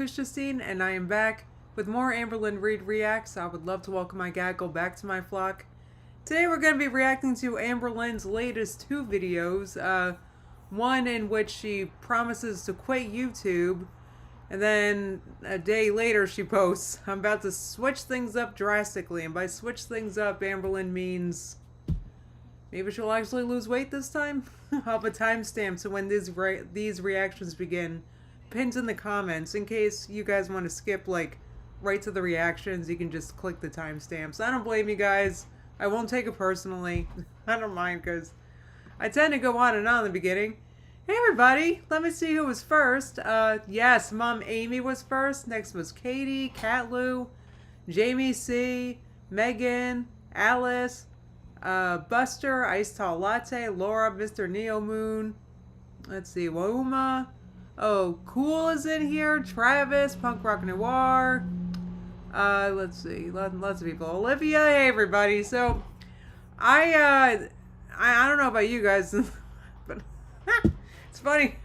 Justine, and I am back with more Amberlynn Reed reacts. I would love to welcome my gaggle back to my flock. Today we're going to be reacting to Amberlynn's latest two videos. One in which she promises to quit YouTube, and then a day later she posts, "I'm about to switch things up drastically," and by switch things up, Amberlynn means maybe she'll actually lose weight this time? I'll have a timestamp so when these reactions begin pinned in the comments in case you guys want to skip like right to the reactions. You can just click the timestamps. I don't blame you guys. I won't take it personally. I don't mind because I tend to go on and on in the beginning. Hey everybody, let me see who was first. Yes, Mom Amy was first. Next was Katie, Cat Lou, Jamie C, Megan, Alice, Buster, Iced Tall Latte, Laura, Mr. Neo Moon. Let's see, Wauma. Oh, Cool is in here. Travis, Punk Rock Noir. Let's see, lots of people. Olivia, hey everybody. So, I don't know about you guys, but it's funny.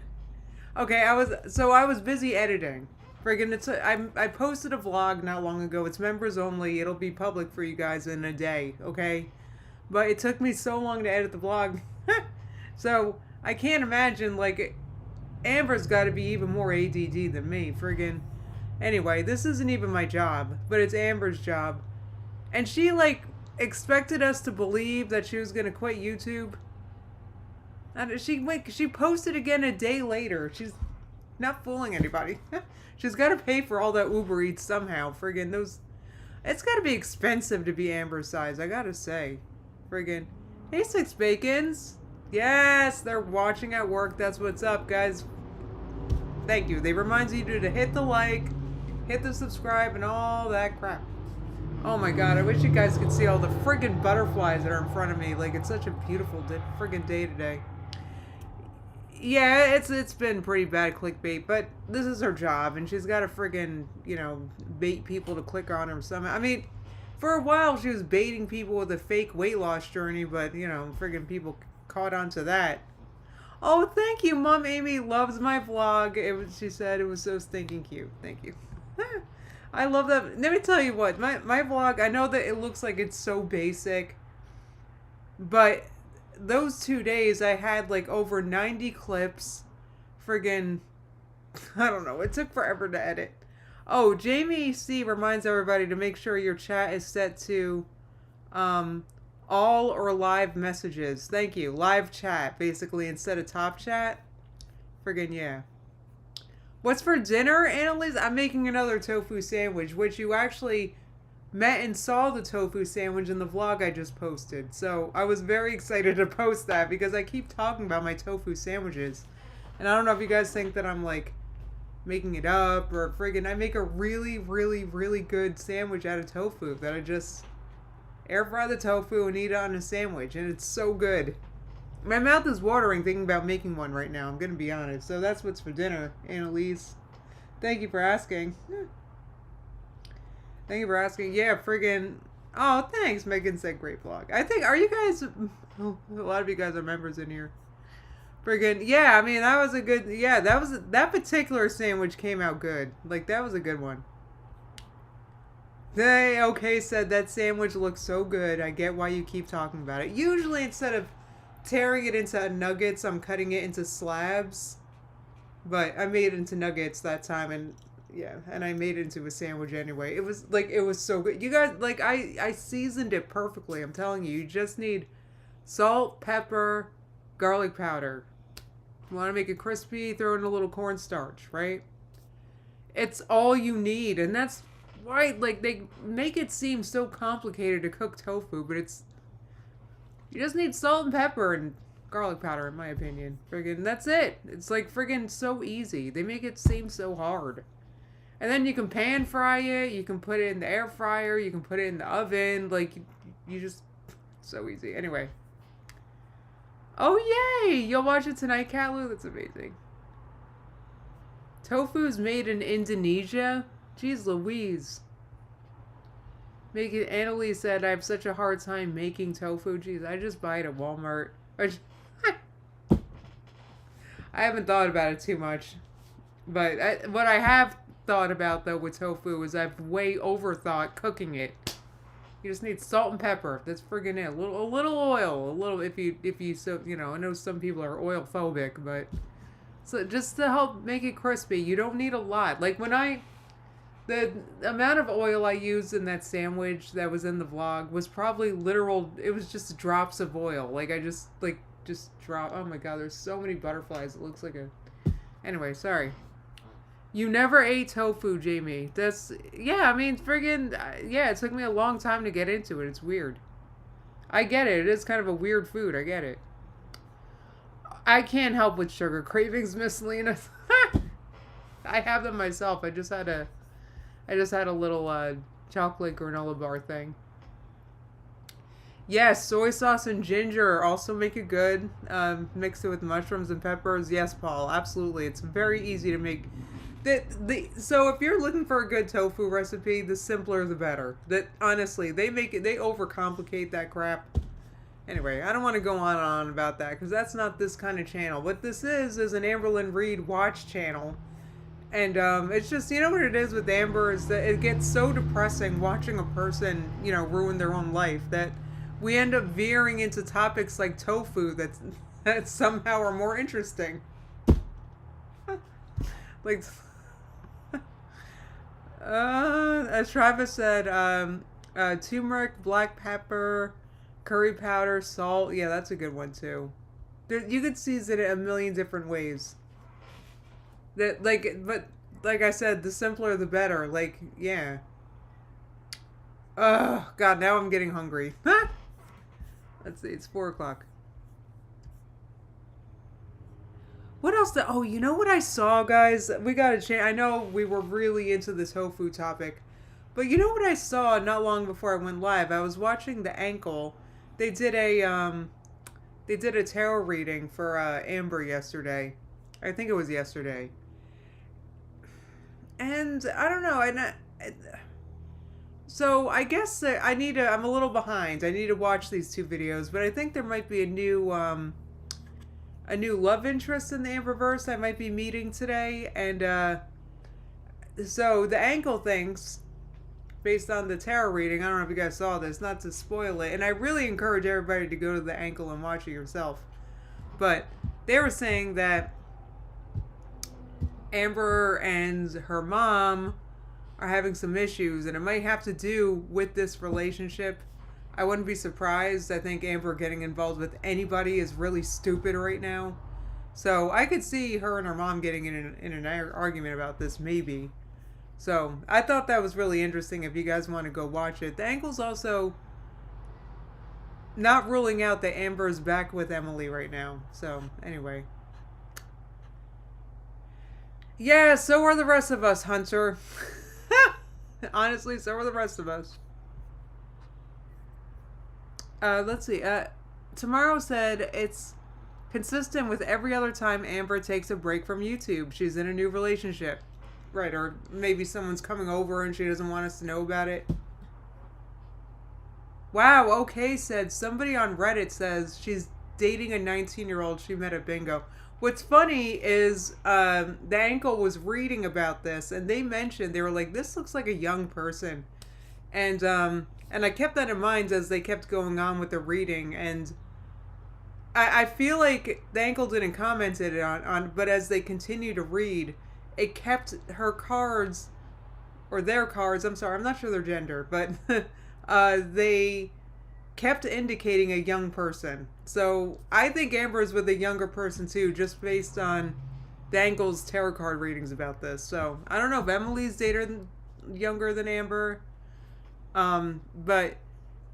Okay, I was busy editing. Friggin', I posted a vlog not long ago. It's members only. It'll be public for you guys in a day, okay? But it took me so long to edit the vlog. So, I can't imagine, like, Amber's got to be even more ADD than me, friggin'. Anyway, this isn't even my job, but it's Amber's job. And she, like, expected us to believe that she was going to quit YouTube. And she posted again a day later. She's not fooling anybody. She's got to pay for all that Uber Eats somehow, friggin'. It's got to be expensive to be Amber's size, I gotta say. Friggin'. Hey, Six Bacons. Yes, they're watching at work. That's what's up, guys. Thank you. They remind you to hit the like, hit the subscribe, and all that crap. Oh my god, I wish you guys could see all the friggin' butterflies that are in front of me. Like, it's such a beautiful friggin' day today. Yeah, it's been pretty bad clickbait, but this is her job, and she's got to friggin', you know, bait people to click on her somehow. I mean, for a while she was baiting people with a fake weight loss journey, but, you know, friggin' people caught on to that. Oh, thank you. Mom Amy loves my vlog. She said it was so stinking cute. Thank you. I love that. Let me tell you what, my vlog, I know that it looks like it's so basic, but those 2 days I had like over 90 clips. Friggin', I don't know. It took forever to edit. Oh, Jamie C reminds everybody to make sure your chat is set to all or live messages. Thank you. Live chat, basically, instead of top chat. Friggin' yeah. What's for dinner, Annalise? I'm making another tofu sandwich, which you actually met and saw the tofu sandwich in the vlog I just posted. So I was very excited to post that because I keep talking about my tofu sandwiches. And I don't know if you guys think that I'm like making it up or friggin', I make a really, really, really good sandwich out of tofu that I just air fry the tofu and eat it on a sandwich, and it's so good. My mouth is watering thinking about making one right now, I'm gonna be honest. So that's what's for dinner, Annalise. Thank you for asking. Thank you for asking. Yeah, friggin'. Oh, thanks. Megan said great vlog. I think, are you guys, a lot of you guys are members in here. Friggin', yeah, I mean, that was a good, yeah, that particular sandwich came out good. Like, that was a good one. They okay said that sandwich looks so good. I get why you keep talking about it. Usually instead of tearing it into nuggets, I'm cutting it into slabs. But I made it into nuggets that time, and yeah, and I made it into a sandwich anyway. It was so good. You guys, like, I seasoned it perfectly. I'm telling you, you just need salt, pepper, garlic powder. You want to make it crispy, throw in a little cornstarch, right? It's all you need, and that's right, like, they make it seem so complicated to cook tofu, but you just need salt and pepper and garlic powder, in my opinion. Friggin', that's it. It's like friggin' so easy. They make it seem so hard. And then you can pan fry it, you can put it in the air fryer, you can put it in the oven, like, you just, so easy. Anyway. Oh, yay! You'll watch it tonight, Kalu? That's amazing. Tofu is made in Indonesia? Jeez Louise. Annalise said, I have such a hard time making tofu. Jeez, I just buy it at Walmart. I haven't thought about it too much. But what I have thought about though with tofu is I've way overthought cooking it. You just need salt and pepper. That's friggin' it. A little oil. A little if you so I know some people are oil phobic, but so just to help make it crispy, you don't need a lot. Like the amount of oil I used in that sandwich that was in the vlog was probably literal. It was just drops of oil. Like I just drop. Oh my god, there's so many butterflies. It looks like a. Anyway, sorry. You never ate tofu, Jamie. Yeah, I mean, friggin', yeah, it took me a long time to get into it. It's weird. I get it. It is kind of a weird food. I get it. I can't help with sugar cravings, Miss Lena. I have them myself. I just had a little chocolate granola bar thing. Yes, soy sauce and ginger also make it good. Mix it with mushrooms and peppers. Yes, Paul, absolutely. It's very easy to make. So if you're looking for a good tofu recipe, the simpler the better. That honestly, they overcomplicate that crap. Anyway, I don't want to go on and on about that because that's not this kind of channel. What this is an Amberlynn Reed watch channel. And it's just, you know what it is with Amber is that it gets so depressing watching a person, ruin their own life that we end up veering into topics like tofu that somehow are more interesting. Like, as Travis said, turmeric, black pepper, curry powder, salt. Yeah, that's a good one too. You could season it a million different ways. But like I said, the simpler the better. Like, yeah. Oh God, now I'm getting hungry. Let's see, it's 4:00. What else? Oh, you know what I saw, guys? We got to change. I know we were really into this tofu topic, but you know what I saw not long before I went live? I was watching The Ankle. They did a tarot reading for Amber yesterday. I think it was yesterday. And I don't know. So I guess I'm a little behind. I need to watch these two videos, but I think there might be a new love interest in the Amberverse I might be meeting today. And so The Ankle thinks, based on the tarot reading, I don't know if you guys saw this, not to spoil it, and I really encourage everybody to go to The Ankle and watch it yourself, but they were saying that Amber and her mom are having some issues, and it might have to do with this relationship. I wouldn't be surprised. I think Amber getting involved with anybody is really stupid right now. So I could see her and her mom getting in an argument about this, maybe. So I thought that was really interesting if you guys want to go watch it. The Ankle's also not ruling out that Amber's back with Emily right now. So anyway. Yeah, so are the rest of us, Hunter. Honestly, so are the rest of us. Let's see. Tomorrow said it's consistent with every other time Amber takes a break from YouTube. She's in a new relationship. Right, or maybe someone's coming over and she doesn't want us to know about it. Wow, okay, said somebody on Reddit says she's dating a 19-year-old she met at bingo. What's funny is The Ankle was reading about this, and they were like, this looks like a young person. And I kept that in mind as they kept going on with the reading, and I feel like The Ankle didn't comment it on, but as they continue to read, it kept her cards, or their cards, I'm sorry, I'm not sure their gender, but they kept indicating a young person. So I think Amber's with a younger person too, just based on The Ankle's tarot card readings about this. So I don't know if Emily's younger than Amber. But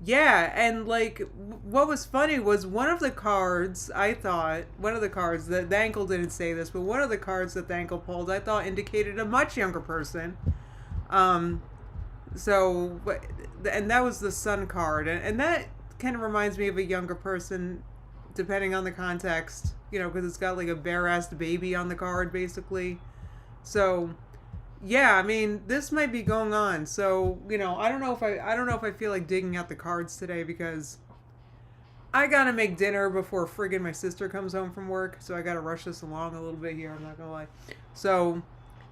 yeah, and like what was funny was one of the cards that The Ankle didn't say this, but one of the cards that The Ankle pulled I thought indicated a much younger person. So, and that was the Sun card, and that kind of reminds me of a younger person, depending on the context, because it's got like a bare-assed baby on the card, basically. So, yeah, I mean, this might be going on. So, I don't know if I feel like digging out the cards today because I gotta make dinner before friggin' my sister comes home from work, so I gotta rush this along a little bit here. I'm not gonna lie. So,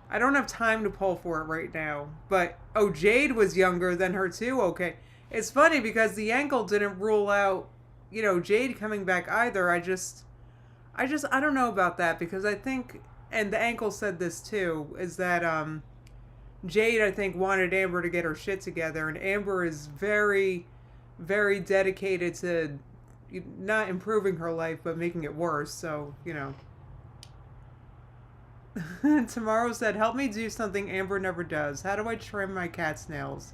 I don't have time to pull for it right now. But, oh, Jade was younger than her too. Okay. It's funny because the ankle didn't rule out, Jade coming back either. I don't know about that because I think, and the ankle said this too, is that, Jade, I think, wanted Amber to get her shit together, and Amber is very, very dedicated to not improving her life, but making it worse, so, Tomorrow said, help me do something Amber never does. How do I trim my cat's nails?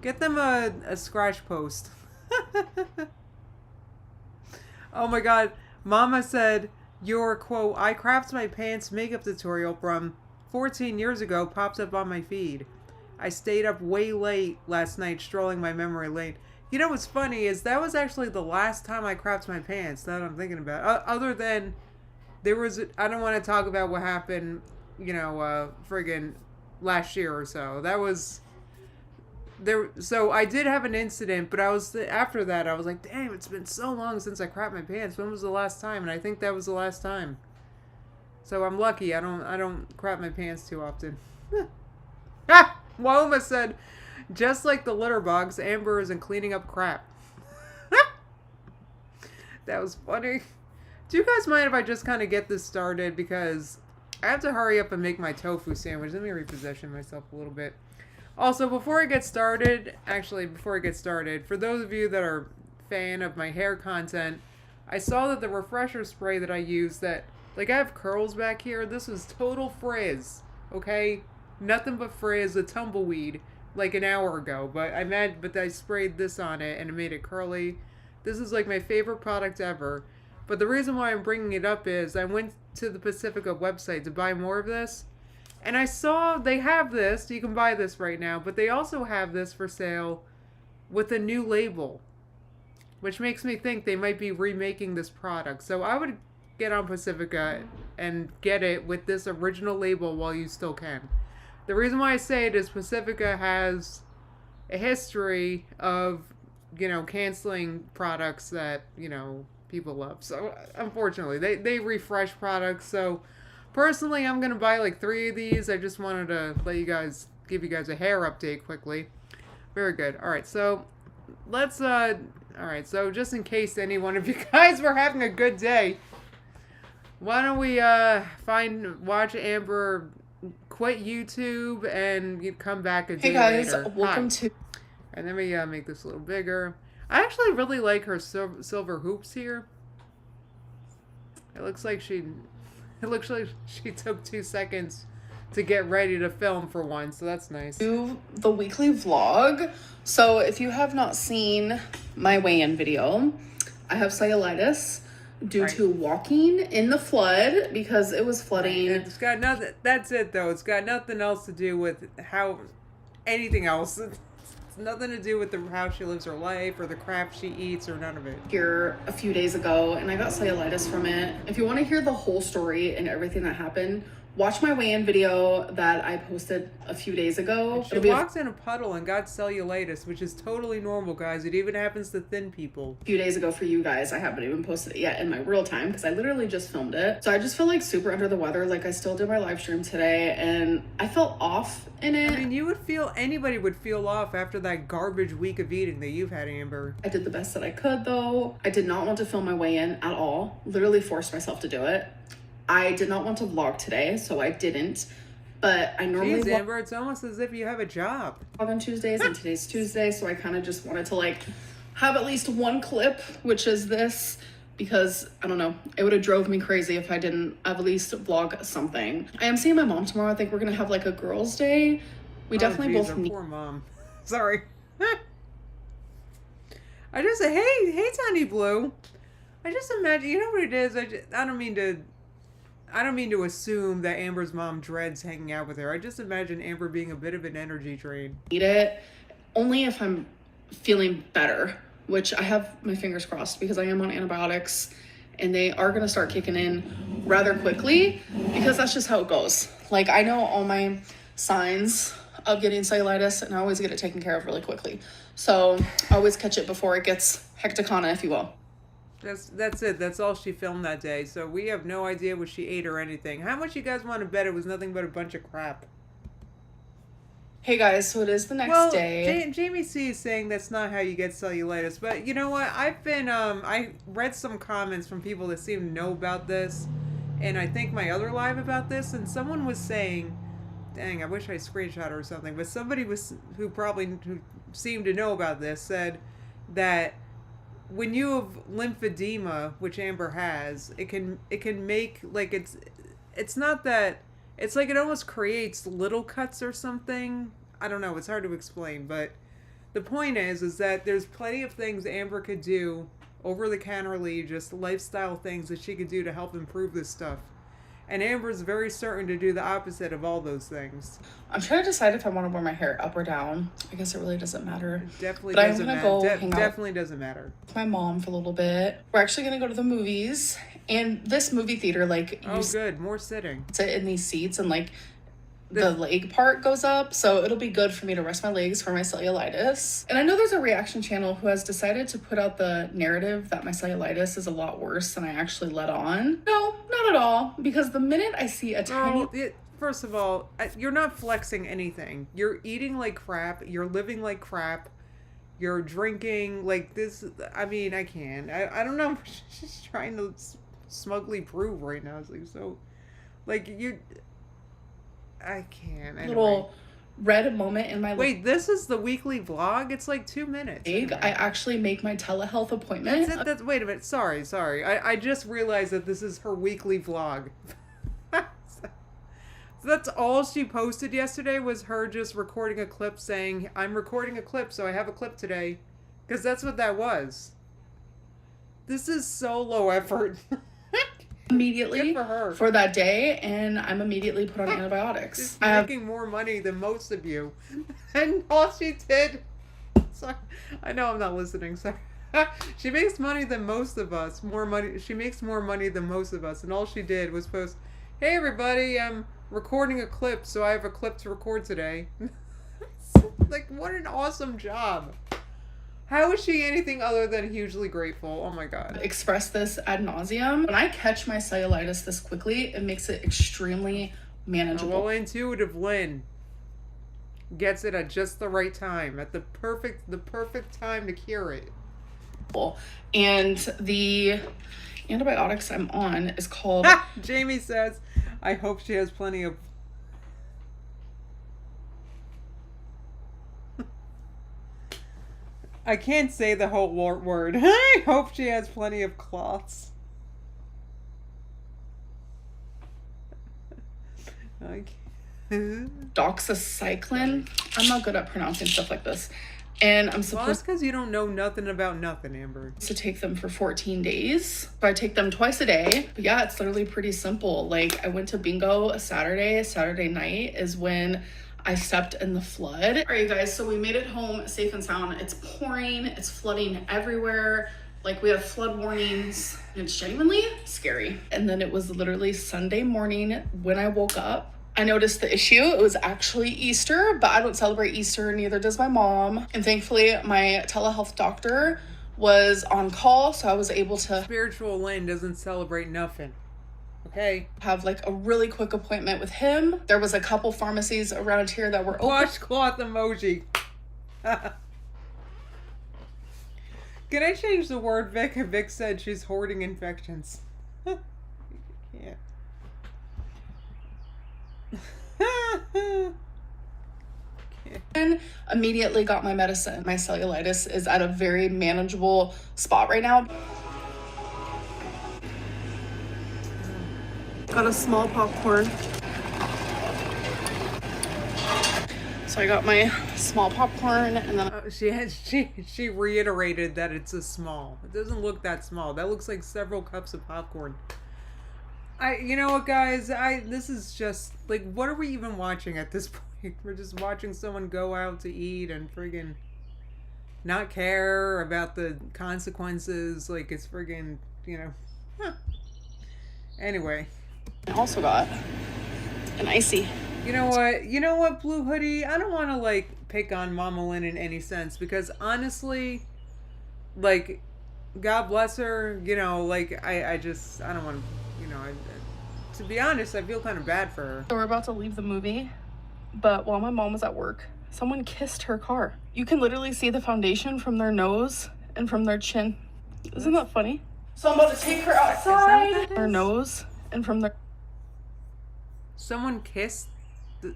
Get them a scratch post. Oh my god. Mama said, your, quote, I craft my pants makeup tutorial from 14 years ago pops up on my feed. I stayed up way late last night strolling my memory lane. You know what's funny is that was actually the last time I crapped my pants that I'm thinking about. Other than there was, I don't want to talk about what happened, friggin' last year or so. That was, so I did have an incident, but after that I was like, damn, it's been so long since I crapped my pants. When was the last time? And I think that was the last time. So I'm lucky. I don't crap my pants too often. Ah! Woma said, just like the litter box, Amber isn't cleaning up crap. That was funny. Do you guys mind if I just kind of get this started? Because I have to hurry up and make my tofu sandwich. Let me reposition myself a little bit. Also, before I get started, for those of you that are fan of my hair content, I saw that the refresher spray that I use that, like, I have curls back here. This was total frizz, okay? Nothing but frizz, a tumbleweed, like an hour ago. But I sprayed this on it and it made it curly. This is like my favorite product ever. But the reason why I'm bringing it up is I went to the Pacifica website to buy more of this. And I saw they have this. You can buy this right now. But they also have this for sale with a new label. Which makes me think they might be remaking this product. So I would get on Pacifica and get it with this original label while you still can. The reason why I say it is Pacifica has a history of, canceling products that, people love. So, unfortunately, they refresh products. So, personally, I'm going to buy like 3 of these. I just wanted to give you guys a hair update quickly. Very good. All right, so let's, so just in case any one of you guys were having a good day, why don't we watch Amber quit YouTube and come back a day later. Welcome to... And then we make this a little bigger. I actually really like her silver hoops here. It looks like she took 2 seconds to get ready to film for one, so that's nice. Do the weekly vlog. So if you have not seen my weigh-in video, I have cellulitis due to walking in the flood because it was flooding. It's got nothing. That's it though. It's got nothing else to do with anything else. It's nothing to do with how she lives her life or the crap she eats or none of it. Here a few days ago and I got cellulitis from it. If you want to hear the whole story and everything that happened, watch my weigh-in video that I posted a few days ago. She walked in a puddle and got cellulitis, which is totally normal, guys. It even happens to thin people. A few days ago for you guys. I haven't even posted it yet in my real time because I literally just filmed it. So I just feel like super under the weather. Like I still did my live stream today and I felt off in it. I mean, anybody would feel off after that garbage week of eating that you've had, Amber. I did the best that I could though. I did not want to film my weigh-in at all. Literally forced myself to do it. I did not want to vlog today, so I didn't. But I normally Jeez, Amber, it's almost as if you have a job. Vlog on Tuesdays, and today's Tuesday, so I kind of just wanted to have at least one clip, which is this, because I don't know, it would have drove me crazy if I didn't at least vlog something. I am seeing my mom tomorrow. I think we're gonna have a girls' day. We definitely both need. Poor mom. Sorry. I just say, hey, Tiny Blue. I just imagine, you know what it is? I don't mean to assume that Amber's mom dreads hanging out with her. I just imagine Amber being a bit of an energy drain. Eat it only if I'm feeling better, which I have my fingers crossed because I am on antibiotics and they are going to start kicking in rather quickly because that's just how it goes. I know all my signs of getting cellulitis and I always get it taken care of really quickly. So I always catch it before it gets hecticana, if you will. That's it. That's all she filmed that day. So we have no idea what she ate or anything. How much you guys want to bet it was nothing but a bunch of crap? Hey guys, so it is the next day. Jamie C is saying that's not how you get cellulitis, but you know what? I've been I read some comments from people that seem to know about this, and I think my other live about this, and someone was saying, dang, I wish I screenshot or something, but somebody who seemed to know about this said that when you have lymphedema, which Amber has, it can make like it's not that. It's like it almost creates little cuts or something. I don't know. It's hard to explain. But the point is that there's plenty of things Amber could do over-the-counterly, just lifestyle things that she could do to help improve this stuff. And Amber's very certain to do the opposite of all those things. I'm trying to decide if I want to wear my hair up or down. I guess it really doesn't matter. It definitely but doesn't matter. Definitely doesn't matter. With my mom for a little bit. We're actually going to go to the movies. And this movie theater, like, you good. More sitting. Sit in these seats and, like, the leg part goes up. So it'll be good for me to rest my legs for my cellulitis. And I know there's a reaction channel who has decided to put out the narrative that my cellulitis is a lot worse than I actually let on. No, not at all. Because the minute I see a tiny... First of all, you're not flexing anything. You're eating like crap. You're living like crap. You're drinking like this. I mean, I can't. I don't know. She's trying to smugly prove right now. It's like, so, like, you... I can't. Anyway. Little red moment in my... Wait, this is the weekly vlog? It's like 2 minutes. Anyway. I actually make my telehealth appointment. Wait a minute. Sorry. I just realized that this is her weekly vlog. So that's all she posted yesterday was her just recording a clip saying, I'm recording a clip, so I have a clip today. Because that's what that was. This is so low effort. Immediately for that day, and I'm immediately put on antibiotics. She's making more money than most of you. And all she did... Sorry, I know I'm not listening, sorry. She makes money than most of us. She makes more money than most of us. And all she did was post, hey everybody, I'm recording a clip, so I have a clip to record today. Like, what an awesome job. How is she anything other than hugely grateful? Oh my god. Express this ad nauseum. When I catch my cellulitis this quickly, it makes it extremely manageable. Well, intuitive Lynn gets it at just the right time, at the perfect time to cure it. And the antibiotics I'm on is called... Jamie says, I hope she has plenty of... I can't say the whole word. I hope she has plenty of cloths. Doxycycline. I'm not good at pronouncing stuff like this. And I'm supposed... Well, that's because you don't know nothing about nothing, Amber. To take them for 14 days. So I take them twice a day. But yeah, it's literally pretty simple. Like, I went to bingo Saturday night is when I stepped in the flood. All right, you guys, so we made it home safe and sound. It's pouring, it's flooding everywhere. Like, we have flood warnings. It's genuinely scary. And then it was literally Sunday morning when I woke up. I noticed the issue. It was actually Easter, but I don't celebrate Easter, neither does my mom. And thankfully, my telehealth doctor was on call, so I was able to... Spiritual Lynn doesn't celebrate nothing. Okay. Have like a really quick appointment with him. There was a couple pharmacies around here that were open. Washcloth emoji. Can I change the word, Vic? Vic said she's hoarding infections. Yeah. And immediately got my medicine. My cellulitis is at a very manageable spot right now. Got a small popcorn. So I got my small popcorn, and then she reiterated that it's a small. It doesn't look that small. That looks like several cups of popcorn. You know what, guys? This is just like, what are we even watching at this point? We're just watching someone go out to eat and friggin' not care about the consequences. Like, it's friggin', you know. Huh. Anyway. I also got an icy. You know what, Blue Hoodie? I don't want to, like, pick on Mama Lynn in any sense, because honestly, like, God bless her. You know, like I just I don't want to. You know, to be honest, I feel kind of bad for her. So we're about to leave the movie, but while my mom was at work, someone kissed her car. You can literally see the foundation from their nose and from their chin. Isn't that funny? So I'm about to take her outside. Their nose and from their... Someone kissed the...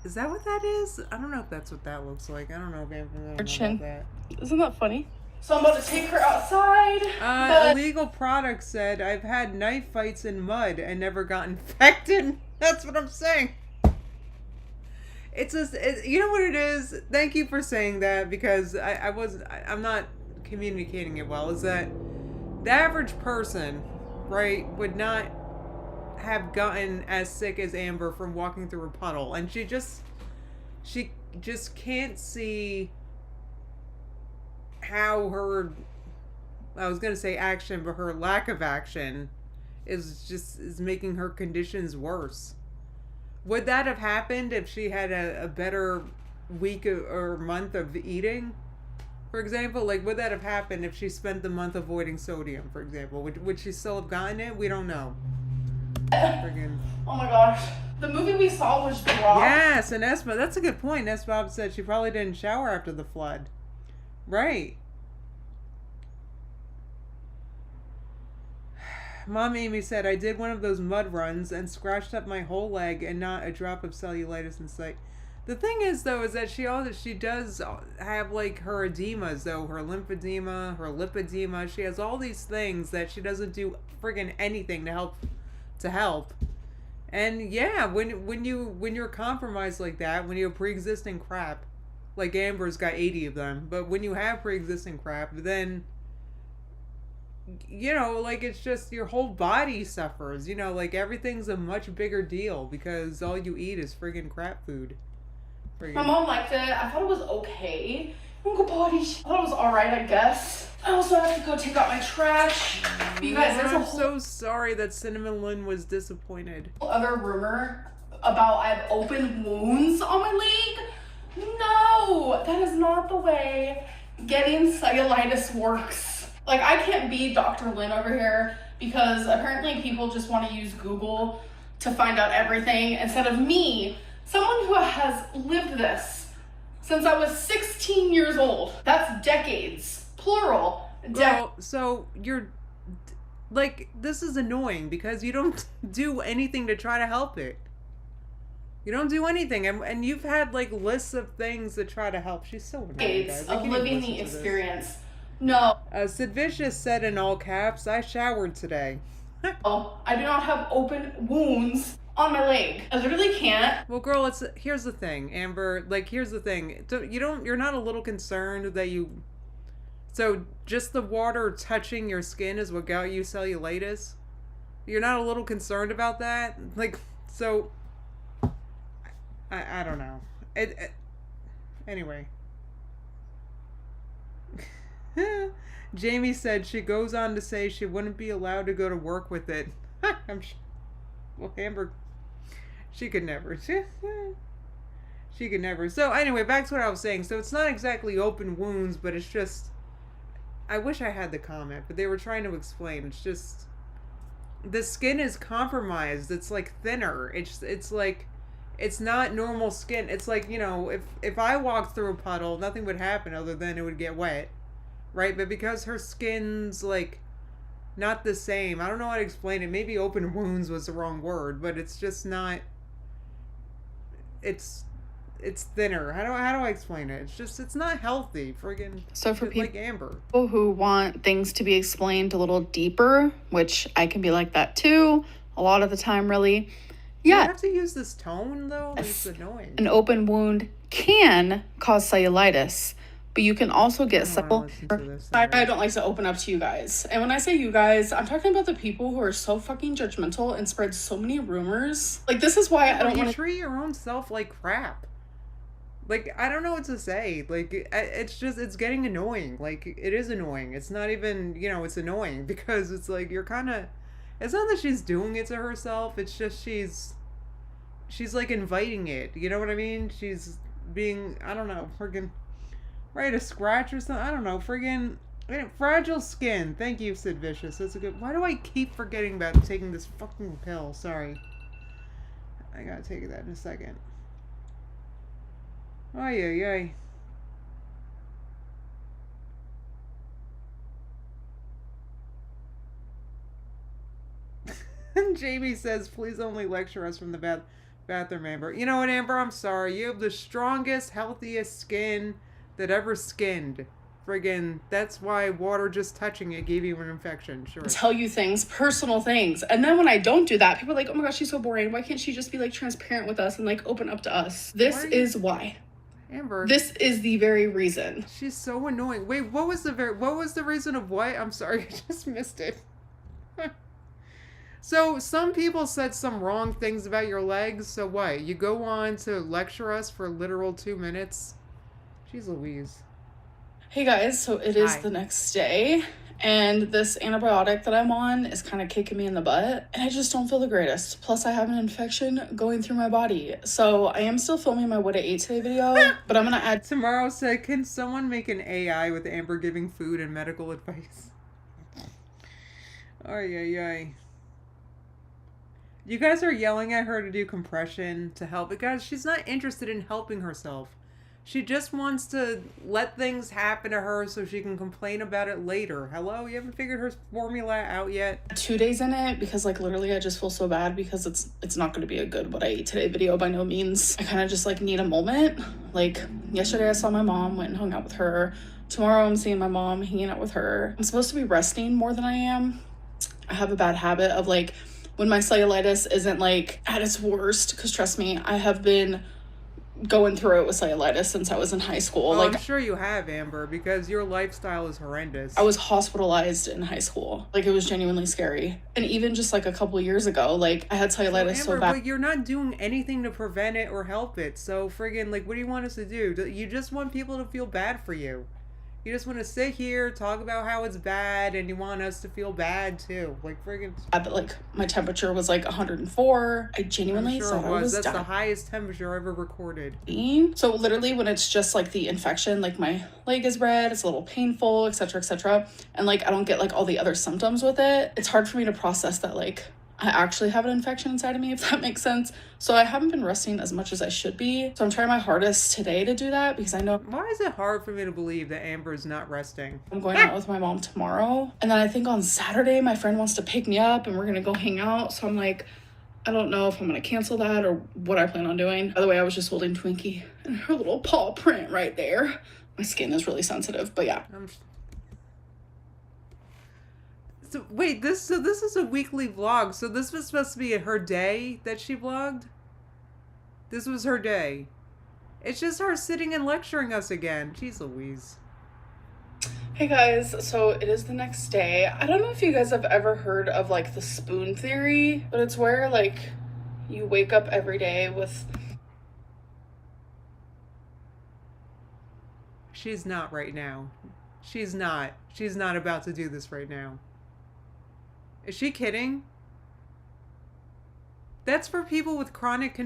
Is that what that is? I don't know if that's what that looks like. I don't know if Amber knows about that. Isn't that funny? So I'm about to take her outside. Illegal Product said, I've had knife fights in mud and never got infected. That's what I'm saying. It's just, you know what it is? Thank you for saying that, because I'm not communicating it well. Is that the average person, right, would not have gotten as sick as Amber from walking through a puddle, and she just can't see how her, I was gonna say action, but her lack of action is making her conditions worse. Would that have happened if she had a better week or month of eating? For example, like, would that have happened if she spent the month avoiding sodium, for example? Would she still have gotten it? We don't know. Friggin'. Oh my gosh. The movie we saw was dropped. Yes, and Esma, that's a good point. Esma said she probably didn't shower after the flood. Right. Mom Amy said, I did one of those mud runs and scratched up my whole leg and not a drop of cellulitis in sight. The thing is, though, is that she does have, like, her edemas, though. Her lymphedema, her lipedema. She has all these things that she doesn't do friggin' anything to help. And, yeah, when you're compromised like that, when you have pre-existing crap, like Amber's got 80 of them, but when you have pre-existing crap, then, you know, like, it's just your whole body suffers. You know, like, everything's a much bigger deal because all you eat is friggin' crap food. My mom liked it. I thought it was okay. I thought it was alright, I guess. I also have to go take out my trash. You guys, there's I'm so sorry that Cinnamon Lynn was disappointed. Other rumor about I have open wounds on my leg. No, that is not the way getting cellulitis works. Like, I can't be Dr. Lynn over here because apparently people just want to use Google to find out everything instead of me, someone who has lived this since I was 16 years old. That's decades, plural. Girl, so you're, like, this is annoying because you don't do anything to try to help it. You don't do anything, and you've had, like, lists of things to try to help. She's so annoying, guys. Of living the experience. No. Sid Vicious said in all caps, I showered today. Oh, I do not have open wounds on my leg. I literally can't. Well, girl, here's the thing, Amber. Like, here's the thing. You're not a little concerned that you... So, just the water touching your skin is what got you cellulitis? You're not a little concerned about that? Like, so... I don't know. Anyway. Jamie said she goes on to say she wouldn't be allowed to go to work with it. Well, Amber, she could never. She could never. So anyway, back to what I was saying. So it's not exactly open wounds, but it's just, I wish I had the comment, but they were trying to explain. It's just, the skin is compromised. It's like thinner. It's like, it's not normal skin. It's like, you know, if I walked through a puddle, nothing would happen other than it would get wet. Right? But because her skin's, like, not the same. I don't know how to explain it. Maybe open wounds was the wrong word, but it's just not... It's thinner. How do I explain it? It's just, it's not healthy. Friggin' so for like Amber. People who want things to be explained a little deeper, which I can be like that too, a lot of the time, really. Yeah. You have to use this tone, though? It's annoying. An open wound can cause cellulitis, but you can also get I don't like to open up to you guys. And when I say you guys, I'm talking about the people who are so fucking judgmental and spread so many rumors. Like, this is why I don't want to treat your own self like crap. Like, I don't know what to say. Like, it's just, it's getting annoying. Like, it is annoying. It's not even, you know, it's annoying because it's like, you're kind of, it's not that she's doing it to herself. It's just she's like inviting it. You know what I mean? She's being, I don't know, friggin', right, a scratch or something. I don't know, friggin', Fragile skin. Thank you, Sid Vicious. That's a good. Why do I keep forgetting about taking this fucking pill? Sorry. I gotta take that in a second. Oh, yeah. And Jamie says, please only lecture us from the bathroom, Amber. You know what, Amber? I'm sorry. You have the strongest, healthiest skin that ever skinned. Friggin', that's why water just touching it gave you an infection. Sure. Tell you things, personal things. And then when I don't do that, people are like, oh my gosh, she's so boring. Why can't she just be like transparent with us and like open up to us? This is why. Amber. This is the very reason. She's so annoying. Wait, what was the reason of what? I'm sorry, I just missed it. So, some people said some wrong things about your legs, so what? You go on to lecture us for literal 2 minutes? Jeez Louise. Hey guys, so it is the next day, and this antibiotic that I'm on is kind of kicking me in the butt, and I just don't feel the greatest. Plus, I have an infection going through my body. So, I am still filming my What I Ate Today video, but I'm gonna add... Tomorrow said, can someone make an AI with Amber giving food and medical advice? Ay. You guys are yelling at her to do compression to help. But guys, she's not interested in helping herself. She just wants to let things happen to her so she can complain about it later. Hello? You haven't figured her formula out yet? 2 days in it because like literally I just feel so bad because it's not going to be a good What I Ate Today video by no means. I kind of just like need a moment. Like yesterday I saw my mom, went and hung out with her. Tomorrow I'm seeing my mom, hanging out with her. I'm supposed to be resting more than I am. I have a bad habit of like when my cellulitis isn't like at its worst, because trust me, I have been going through it with cellulitis since I was in high school. Oh, like, I'm sure you have, Amber, because your lifestyle is horrendous. I was hospitalized in high school. Like, it was genuinely scary. And even just like a couple of years ago, like I had cellulitis Amber, so bad. But you're not doing anything to prevent it or help it. So friggin', like, what do you want us to do? You just want people to feel bad for you. You just want to sit here, talk about how it's bad, and you want us to feel bad too. Like friggin'. Like my temperature was like 104. I genuinely thought I was That's dying. the highest temperature ever recorded. So literally when it's just like the infection, like my leg is red, it's a little painful, etc., and like I don't get like all the other symptoms with it, it's hard for me to process that like I actually have an infection inside of me, if that makes sense. So I haven't been resting as much as I should be. So I'm trying my hardest today to do that because I know... Why is it hard for me to believe that Amber is not resting? I'm going out with my mom tomorrow. And then I think on Saturday, my friend wants to pick me up and we're going to go hang out. So I'm like, I don't know if I'm going to cancel that or what I plan on doing. By the way, I was just holding Twinkie and her little paw print right there. My skin is really sensitive, but yeah. So wait, this is a weekly vlog. So this was supposed to be her day that she vlogged? This was her day. It's just her sitting and lecturing us again. Jeez Louise. Hey guys, so it is the next day. I don't know if you guys have ever heard of like the spoon theory, but it's where like you wake up every day with... She's not right now. She's not. She's not about to do this right now. Is she kidding? That's for people with chronic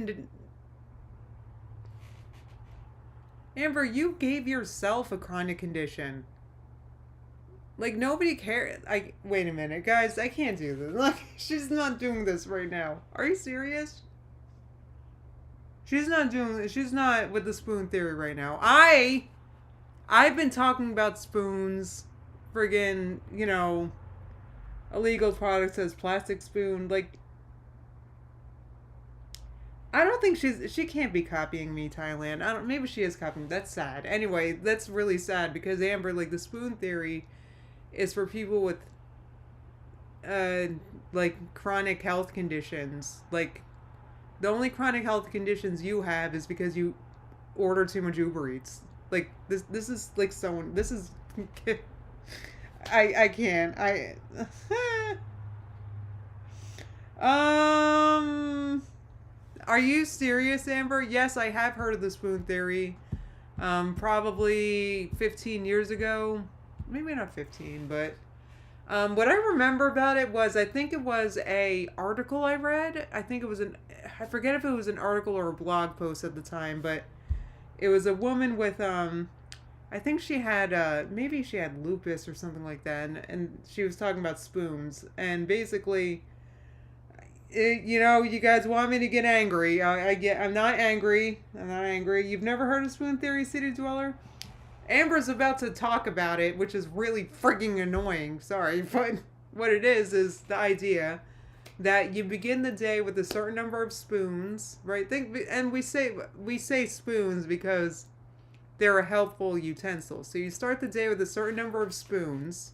Amber, you gave yourself a chronic condition. Like, nobody cares. Wait a minute, guys. I can't do this. Like, she's not doing this right now. Are you serious? She's not with the spoon theory right now. I've been talking about spoons. Friggin', you know... illegal product says plastic spoon. Like, I don't think she can't be copying me, Thailand. Maybe she is copying. That's sad. Anyway, that's really sad because Amber, like, the spoon theory is for people with like chronic health conditions. Like, the only chronic health conditions you have is because you order too much Uber Eats. Like, this is like someone, this is I can't. Are you serious, Amber? Yes, I have heard of the spoon theory. Probably 15 years ago. Maybe not 15, but what I remember about it was, I think it was a article I read. I forget if it was an article or a blog post at the time, but it was a woman with, I I think she had maybe she had lupus or something like that, and she was talking about spoons, and basically, you know, you guys want me to get angry. I'm not angry. I'm not angry. You've never heard of spoon theory, City Dweller? Amber's about to talk about it, which is really freaking annoying. Sorry, but what it is the idea that you begin the day with a certain number of spoons, right? And we say spoons because they're a helpful utensil. So you start the day with a certain number of spoons,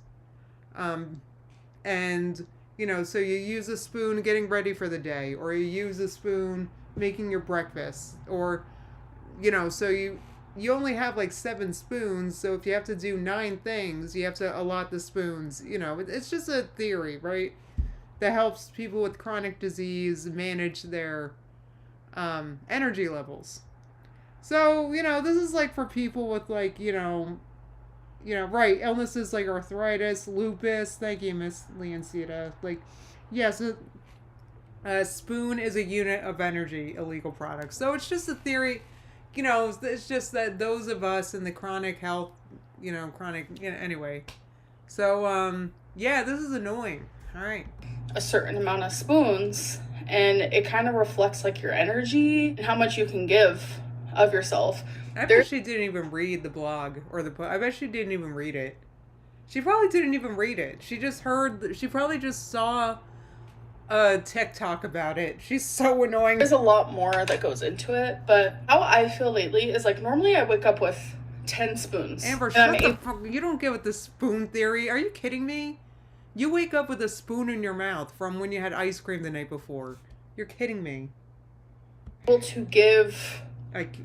and you know, so you use a spoon getting ready for the day, or you use a spoon making your breakfast, or you know, so you only have like 7 spoons, so if you have to do 9 things, you have to allot the spoons. You know, it's just a theory, right? That helps people with chronic disease manage their energy levels. So, you know, this is like for people with like, right, illnesses like arthritis, lupus. Thank you, Miss Leoncita. Like, yes, a spoon is a unit of energy, a legal product. So it's just a theory. You know, it's just that those of us in the chronic health, anyway. So, yeah, this is annoying. All right. A certain amount of spoons, and it kind of reflects like your energy and how much you can give of yourself. I bet she didn't even read the blog or the I bet she didn't even read it. She probably didn't even read it. She probably just saw a TikTok about it. She's so annoying. There's a lot more that goes into it, but how I feel lately is like normally I wake up with 10 spoons. Amber, shut the fuck. You don't get with the spoon theory. Are you kidding me? You wake up with a spoon in your mouth from when you had ice cream the night before. You're kidding me. Able to give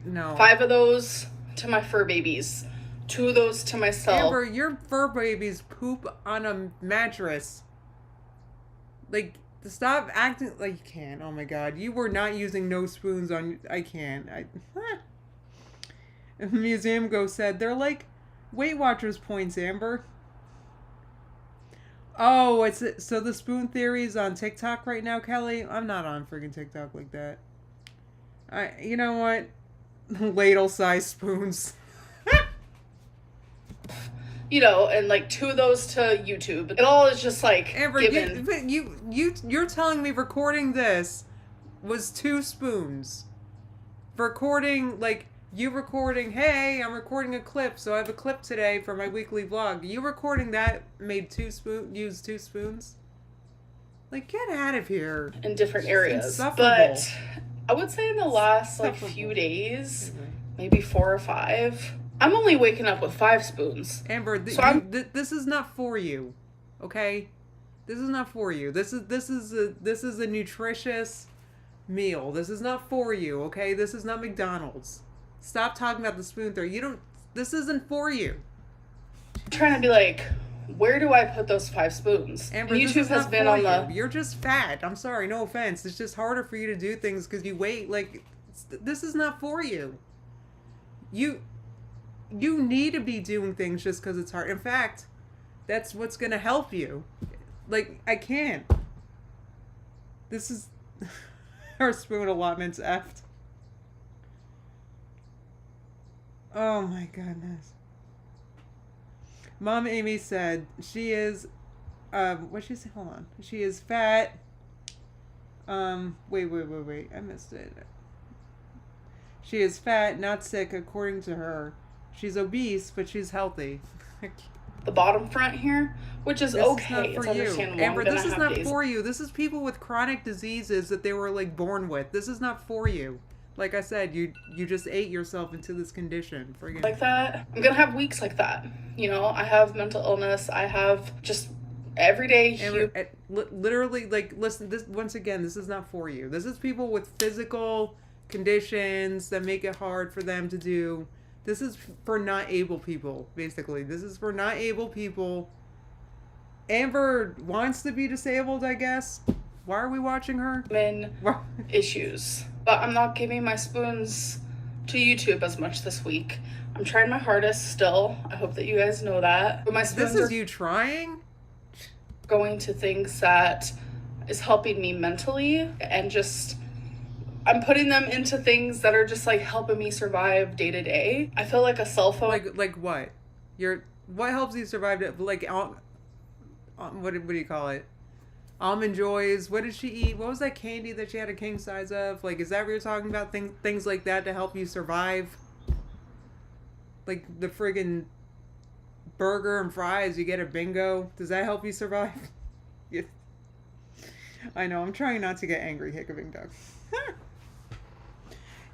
no 5 of those to my fur babies, 2 of those to myself. Amber, your fur babies poop on a mattress. Like, stop acting like you can't. Oh my god, you were not using no spoons on. I can't. Museum Ghost said they're like Weight Watchers points, Amber. Oh, so the spoon theory is on TikTok right now, Kelly? I'm not on freaking TikTok like that. You know what? Ladle-sized spoons. You know, and like 2 of those to YouTube. It all is just like Amber, given. You're telling me recording this was 2 spoons. Recording, like, you recording, hey, I'm recording a clip, so I have a clip today for my weekly vlog. You recording that made used 2 spoons? Like, get out of here. In different areas. But I would say in the last like few days, maybe 4 or 5, I'm only waking up with 5 spoons. Amber, this is not for you. Okay? This is not for you. This is a nutritious meal. This is not for you, okay? This is not McDonald's. Stop talking about the spoon theory. This isn't for you. I'm trying to be like, where do I put those 5 spoons? Amber, YouTube has been on the... You're just fat. I'm sorry, no offense. It's just harder for you to do things because you wait. Like, this is not for you. You need to be doing things just because it's hard. In fact, that's what's going to help you. Like, I can't. This is... Our spoon allotment's effed. Oh my goodness. Mom Amy said she is, what'd she say? Hold on. She is fat. Wait. I missed it. She is fat, not sick, according to her. She's obese, but she's healthy. The bottom front here, which is okay. It's understandable. Amber, this is not for you. This is people with chronic diseases that they were like born with. This is not for you. Like I said, you just ate yourself into this condition. Friggin' like that. I'm gonna have weeks like that. You know, I have mental illness. I have just everyday. Literally, like, listen. This once again, this is not for you. This is people with physical conditions that make it hard for them to do. This is for not able people, basically. This is for not able people. Amber wants to be disabled, I guess. Why are we watching her? Issues. But I'm not giving my spoons to YouTube as much this week. I'm trying my hardest still. I hope that you guys know that. But my spoons This is you trying? Going to things that is helping me mentally and just I'm putting them into things that are just like helping me survive day to day. I feel like a cell phone. Like what? What helps you survive? Like what do you call it? Almond Joys. What did she eat? What was that candy that she had a king size of? Like, is that what you're talking about? Things like that to help you survive? Like the friggin' burger and fries you get at Bingo. Does that help you survive? Yeah. I know. I'm trying not to get angry, Hiccuping Duck.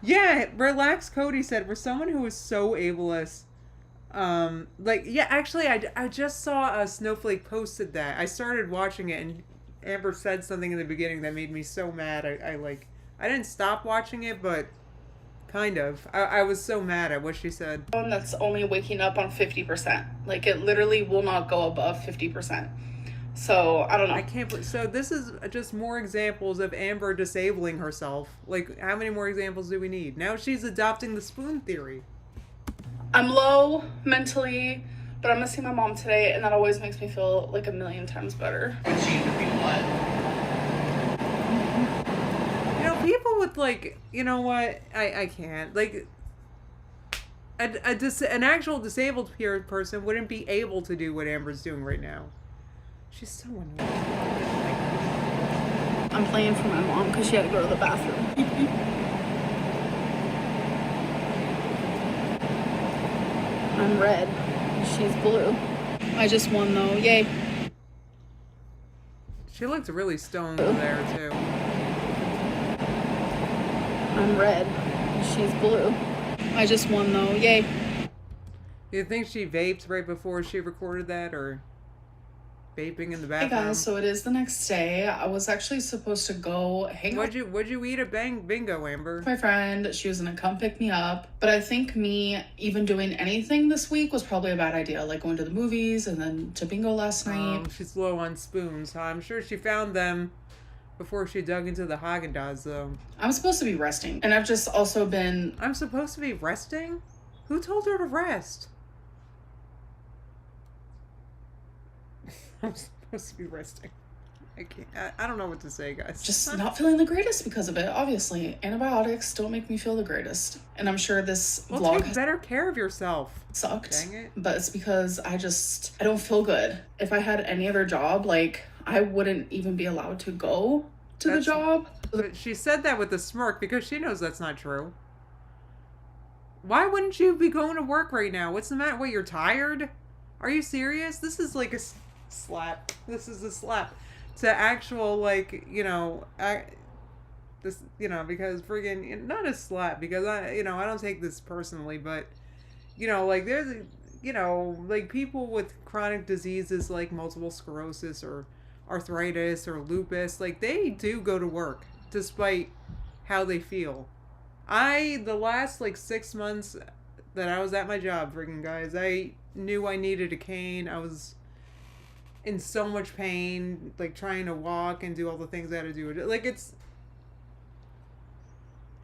Yeah, relax. Cody said, for someone who is so ableist. Like, yeah, actually, I just saw a Snowflake posted that. I started watching it, and Amber said something in the beginning that made me so mad. I didn't stop watching it, but kind of. I was so mad at what she said. That's only waking up on 50%. Like, it literally will not go above 50%. So, I don't know. I can't. So, this is just more examples of Amber disabling herself. Like, how many more examples do we need? Now she's adopting the spoon theory. I'm low mentally, but I'm gonna see my mom today, and that always makes me feel like a million times better. People with, like, you know what? I can't. Like, an actual disabled person wouldn't be able to do what Amber's doing right now. She's so annoying. I'm playing for my mom because she had to go to the bathroom. I'm red. She's blue. I just won though. Yay. She looks really stoned there too. I'm red. She's blue. I just won though. Yay. Do you think she vaped right before she recorded that, or vaping in the bathroom? Hey guys, so it is the next day. I was actually supposed to go hang out. What'd you eat at Bingo, Amber? My friend, she was gonna come pick me up, but I think me even doing anything this week was probably a bad idea, like going to the movies and then to Bingo last night. She's low on spoons, huh? I'm sure she found them before she dug into the Haagen-Dazs, though. I'm supposed to be resting, and I've just also been... I'm supposed to be resting? Who told her to rest? I'm supposed to be resting. I can't. I don't know what to say, guys. Just not feeling the greatest because of it, obviously. Antibiotics don't make me feel the greatest. And I'm sure this vlog take better care of yourself. Sucked. Dang it. But it's because I don't feel good. If I had any other job, like, I wouldn't even be allowed to go to the job. But she said that with a smirk because she knows that's not true. Why wouldn't you be going to work right now? What's the matter? What, you're tired? Are you serious? This is like a slap. This is a slap to actual, like, because friggin', not a slap, because I don't take this personally, but, like, there's, like, people with chronic diseases like multiple sclerosis or arthritis or lupus, like, they do go to work despite how they feel. The last, like, 6 months that I was at my job, friggin' guys, I knew I needed a cane. I was in so much pain, like, trying to walk and do all the things I had to do. Like, it's...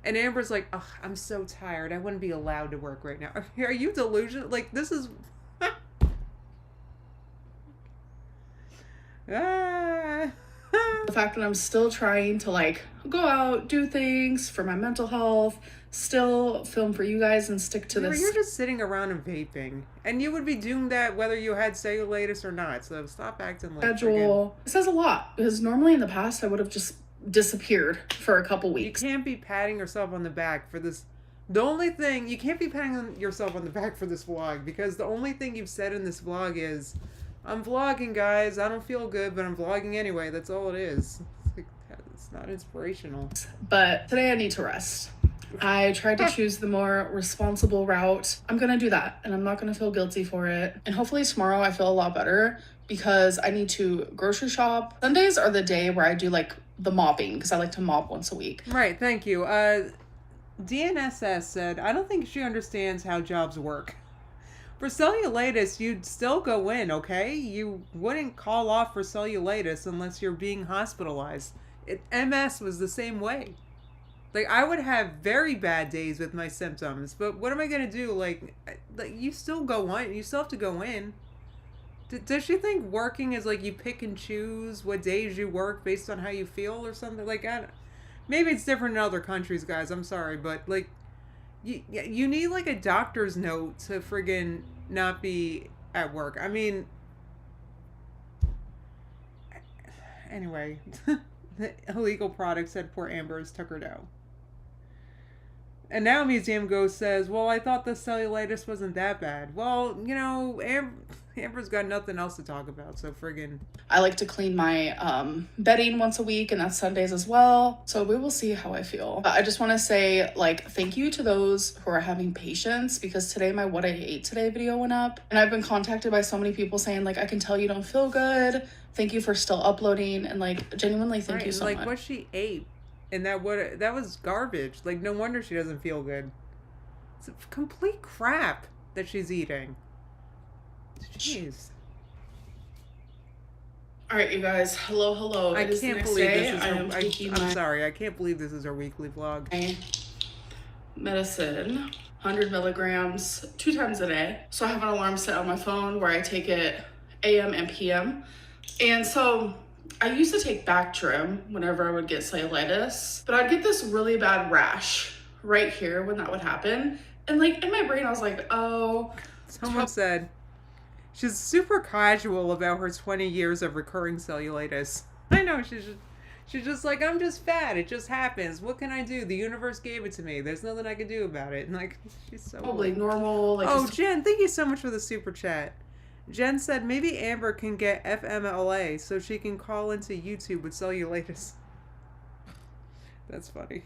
And Amber's like, oh, I'm so tired. I wouldn't be allowed to work right now. Are you delusional? Like, this is... The fact that I'm still trying to, like, go out, do things for my mental health, still film for you guys and stick to this. You're just sitting around and vaping. And you would be doing that whether you had cellulitis or not. So stop acting like... Schedule. It says a lot, because normally in the past I would have just disappeared for a couple weeks. You can't be patting yourself on the back for this. The only thing... You can't be patting yourself on the back for this vlog, because the only thing you've said in this vlog is, I'm vlogging, guys. I don't feel good, but I'm vlogging anyway. That's all it is. It's not inspirational. But today I need to rest. I tried to choose the more responsible route. I'm gonna do that, and I'm not gonna feel guilty for it. And hopefully tomorrow I feel a lot better, because I need to grocery shop. Sundays are the day where I do, like, the mopping, because I like to mop once a week. Right, thank you. DNSS said, I don't think she understands how jobs work. For cellulitis, you'd still go in, okay? You wouldn't call off for cellulitis unless you're being hospitalized. MS was the same way. Like, I would have very bad days with my symptoms, but what am I going to do? Like, you still go on. You still have to go in. Does she think working is like you pick and choose what days you work based on how you feel or something? Like, maybe it's different in other countries, guys. I'm sorry, but like, you need like a doctor's note to friggin' not be at work. I mean, anyway, the illegal product said poor Amber's took her down. And now Museum Ghost says, well, I thought the cellulitis wasn't that bad. Well, you know, Amber's got nothing else to talk about, so friggin'. I like to clean my bedding once a week, and that's Sundays as well. So we will see how I feel. I just want to say, like, thank you to those who are having patience, because today my What I Ate Today video went up. And I've been contacted by so many people saying, like, I can tell you don't feel good. Thank you for still uploading. And, like, genuinely thank you so much. Like, what she ate. And that was garbage. Like, no wonder she doesn't feel good. It's complete crap that she's eating. Jeez. All right, you guys. Hello. I can't believe this is I'm sorry. I can't believe this is our weekly vlog. Medicine, 100 milligrams, 2 times a day. So I have an alarm set on my phone where I take it AM and PM. And so I used to take Bactrim whenever I would get cellulitis, but I'd get this really bad rash right here when that would happen. And like in my brain, I was like, oh. Someone said she's super casual about her 20 years of recurring cellulitis. I know, she's just like, I'm just fat. It just happens. What can I do? The universe gave it to me. There's nothing I can do about it. And like, she's so probably normal. Like, oh, Jen, thank you so much for the super chat. Jen said maybe Amber can get FMLA so she can call into YouTube with cellulitis. That's funny.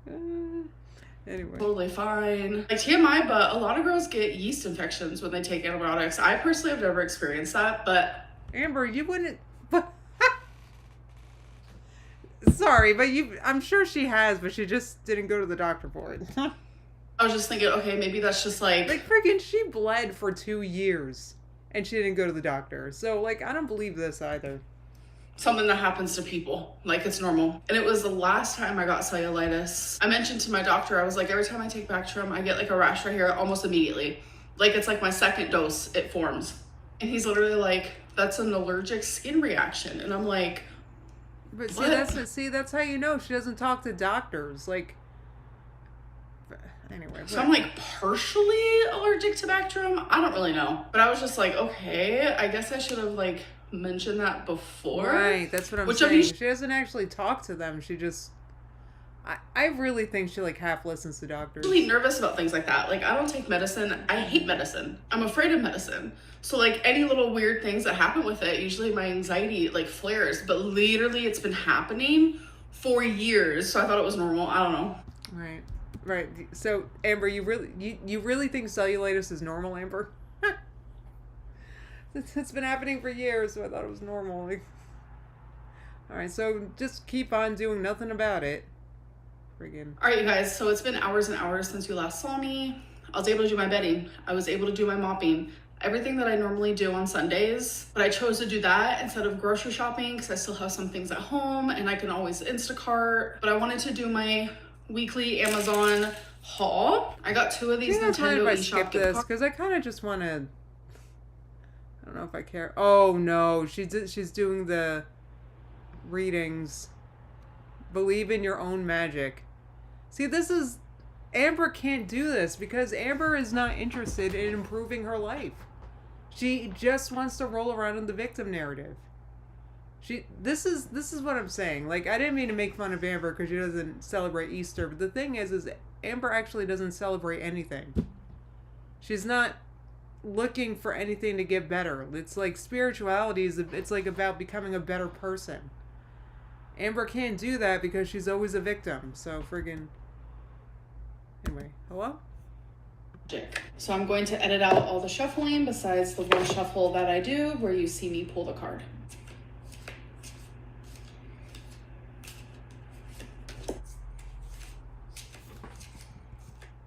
Anyway. Totally fine. Like TMI, but a lot of girls get yeast infections when they take antibiotics. I personally have never experienced that, but Amber, you wouldn't. But sorry, but I'm sure she has, but she just didn't go to the doctor for it. I was just thinking, okay, maybe that's just like freaking she bled for 2 years and she didn't go to the doctor. So like, I don't believe this either. Something that happens to people, like it's normal. And it was the last time I got cellulitis. I mentioned to my doctor, I was like, every time I take Bactrim, I get like a rash right here almost immediately. Like it's like my second dose, it forms. And he's literally like, that's an allergic skin reaction. And I'm like, but see, what? that's how you know she doesn't talk to doctors. Like, anyway. So I'm like partially allergic to Bactrim. I don't really know. But I was just like, okay, I guess I should have like mentioned that before. Right, that's what I'm saying. I mean, she doesn't actually talk to them. She just, I really think she like half listens to doctors. I'm really nervous about things like that. Like I don't take medicine. I hate medicine. I'm afraid of medicine. So like any little weird things that happen with it, usually my anxiety like flares. But literally it's been happening for years. So I thought it was normal. I don't know. Right. So Amber, you really think cellulitis is normal, Amber? It's been happening for years, so I thought it was normal. Like, all right, so just keep on doing nothing about it. Friggin'. All right, you guys. So it's been hours and hours since you last saw me. I was able to do my bedding. I was able to do my mopping. Everything that I normally do on Sundays, but I chose to do that instead of grocery shopping because I still have some things at home and I can always Instacart. But I wanted to do my weekly Amazon haul. I got 2 of these Nintendo eShop gift cards because I kind of just want to. I don't know if I care. Oh no, she's doing the readings. Believe in your own magic. See, Amber can't do this because Amber is not interested in improving her life. She just wants to roll around in the victim narrative. This is what I'm saying. Like, I didn't mean to make fun of Amber because she doesn't celebrate Easter, but the thing is Amber actually doesn't celebrate anything. She's not looking for anything to get better. It's like spirituality it's like about becoming a better person. Amber can't do that because she's always a victim. So friggin'. Anyway, hello? So I'm going to edit out all the shuffling besides the one shuffle that I do where you see me pull the card.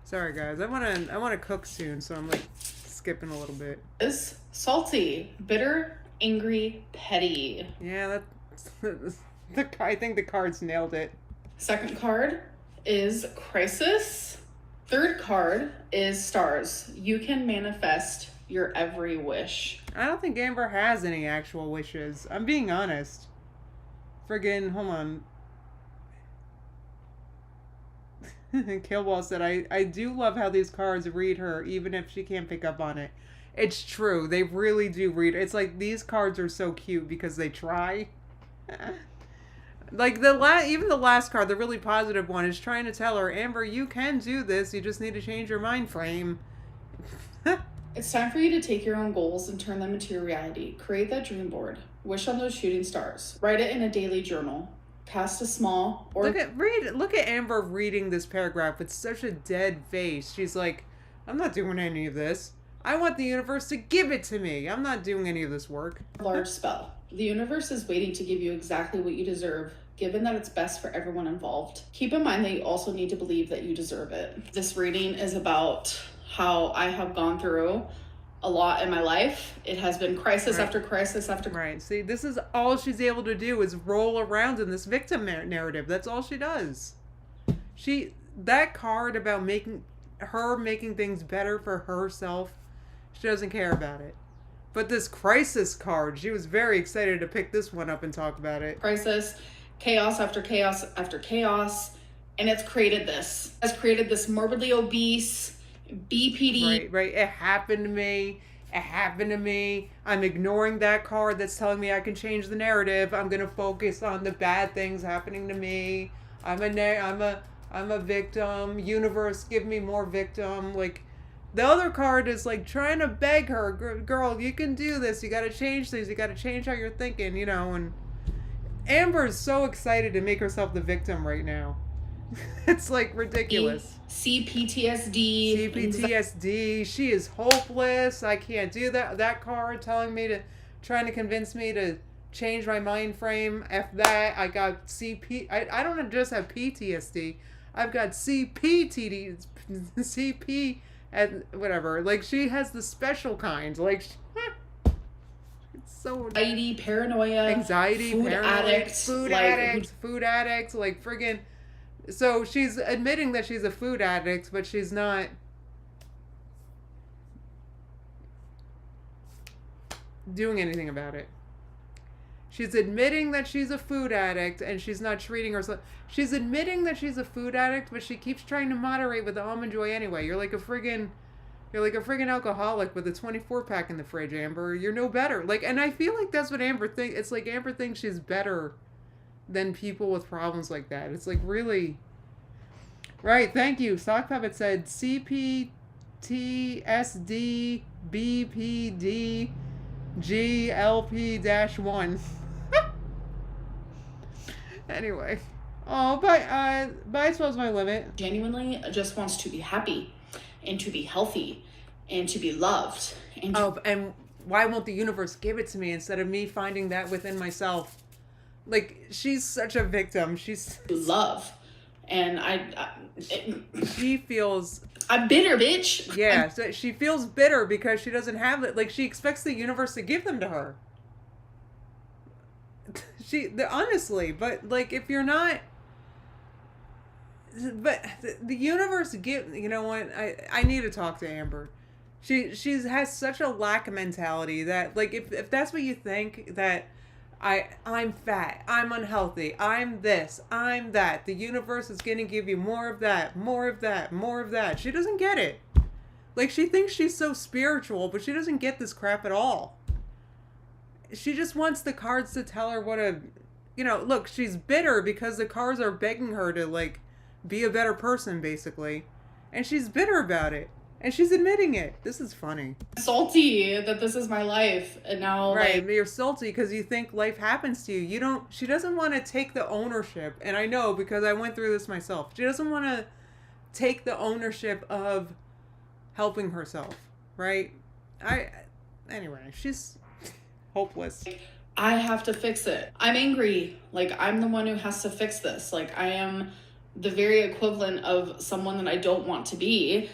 Sorry guys, I wanna cook soon, so I'm like skipping a little bit. Is salty, bitter, angry, petty. Yeah, I think the cards nailed it. Second card is crisis. Third card is stars. You can manifest your every wish. I don't think Amber has any actual wishes. I'm being honest. Friggin', hold on. Killwall said, I do love how these cards read her, even if she can't pick up on it. It's true. They really do read. It's like these cards are so cute because they try. Like even the last card, the really positive one, is trying to tell her, Amber, you can do this. You just need to change your mind frame. It's time for you to take your own goals and turn them into your reality. Create that dream board. Wish on those shooting stars. Write it in a daily journal. Cast a small or look at Amber reading this paragraph with such a dead face. She's like, I'm not doing any of this. I want the universe to give it to me. I'm not doing any of this work. Large spell. The universe is waiting to give you exactly what you deserve, given that it's best for everyone involved. Keep in mind that you also need to believe that you deserve it. This reading is about how I have gone through a lot in my life. It has been crisis after crisis after Right. See, this is all she's able to do is roll around in this victim narrative. That's all she does. That card about making things better for herself, she doesn't care about it. But this crisis card, she was very excited to pick this one up and talk about it. Crisis, chaos after chaos after chaos, and it's created this. Has created this morbidly obese BPD. Right. It happened to me. It happened to me. I'm ignoring that card that's telling me I can change the narrative. I'm gonna focus on the bad things happening to me. I'm a victim. Universe, give me more victim. Like, the other card is like trying to beg her, girl, you can do this. You gotta change things. You gotta change how you're thinking, And Amber's so excited to make herself the victim right now. It's like ridiculous. CPTSD. CPTSD. She is hopeless. I can't do that. That card trying to convince me to change my mind frame. F that. I got I don't just have PTSD. I've got CP and whatever. Like, she has the special kind. Like, it's so anxiety, paranoia, food addicts, like friggin'. So she's admitting that she's a food addict, but she's not doing anything about it. She's admitting that she's a food addict, and she's not treating herself. She's admitting that she's a food addict, but she keeps trying to moderate with the Almond Joy anyway. You're like a friggin' alcoholic with a 24-pack in the fridge, Amber. You're no better. Like, and I feel like that's what Amber thinks. It's like Amber thinks she's better than people with problems like that. It's like, really. Right, thank you. Sock Puppet said CPTSD BPD GLP-1. Anyway. Oh, bye spells my limit. Genuinely just wants to be happy and to be healthy and to be loved. And why won't the universe give it to me instead of me finding that within myself? Like, she's such a victim. She's love. And she feels... I'm bitter, bitch. Yeah, so she feels bitter because she doesn't have it. Like, she expects the universe to give them to her. Honestly, but, like, if you're not... But the universe you know what? I need to talk to Amber. She has such a lack mentality that, like, if that's what you think, that I'm fat, I'm unhealthy, I'm this, I'm that, the universe is gonna give you more of that, more of that, more of that. She doesn't get it. Like, she thinks she's so spiritual, but she doesn't get this crap at all. She just wants the cards to tell her what look, she's bitter because the cards are begging her to, like, be a better person, basically. And she's bitter about it. And she's admitting it. This is funny. Salty that this is my life. And now, right, like, you're salty because you think life happens to you. She doesn't want to take the ownership. And I know because I went through this myself. She doesn't want to take the ownership of helping herself. Right? Anyway, she's hopeless. I have to fix it. I'm angry. Like, I'm the one who has to fix this. Like, I am the very equivalent of someone that I don't want to be.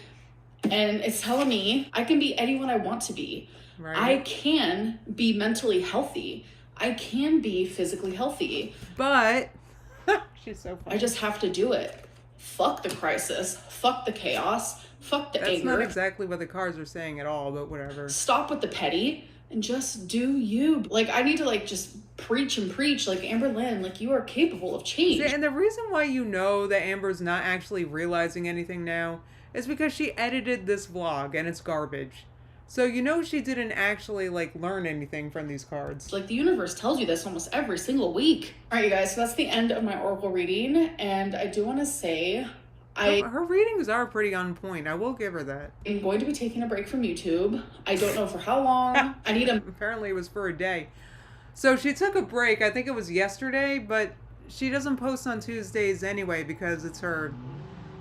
And it's telling me I can be anyone I want to be. Right. I can be mentally healthy. I can be physically healthy. But she's so funny. I just have to do it. Fuck the crisis. Fuck the chaos. Fuck the anger. That's not exactly what the cards are saying at all, but whatever. Stop with the petty and just do you. Like, I need to like just preach and preach, like, Amber Lynn, like, you are capable of change. See, and the reason why you know that Amber's not actually realizing anything now is because she edited this vlog and it's garbage. So you know she didn't actually like learn anything from these cards. Like, the universe tells you this almost every single week. All right, you guys, so that's the end of my oracle reading, and I do want to say her readings are pretty on point. I will give her that. I'm going to be taking a break from YouTube. I don't know for how long. I need a Apparently it was for a day. So she took a break. I think it was yesterday, but she doesn't post on Tuesdays anyway because it's her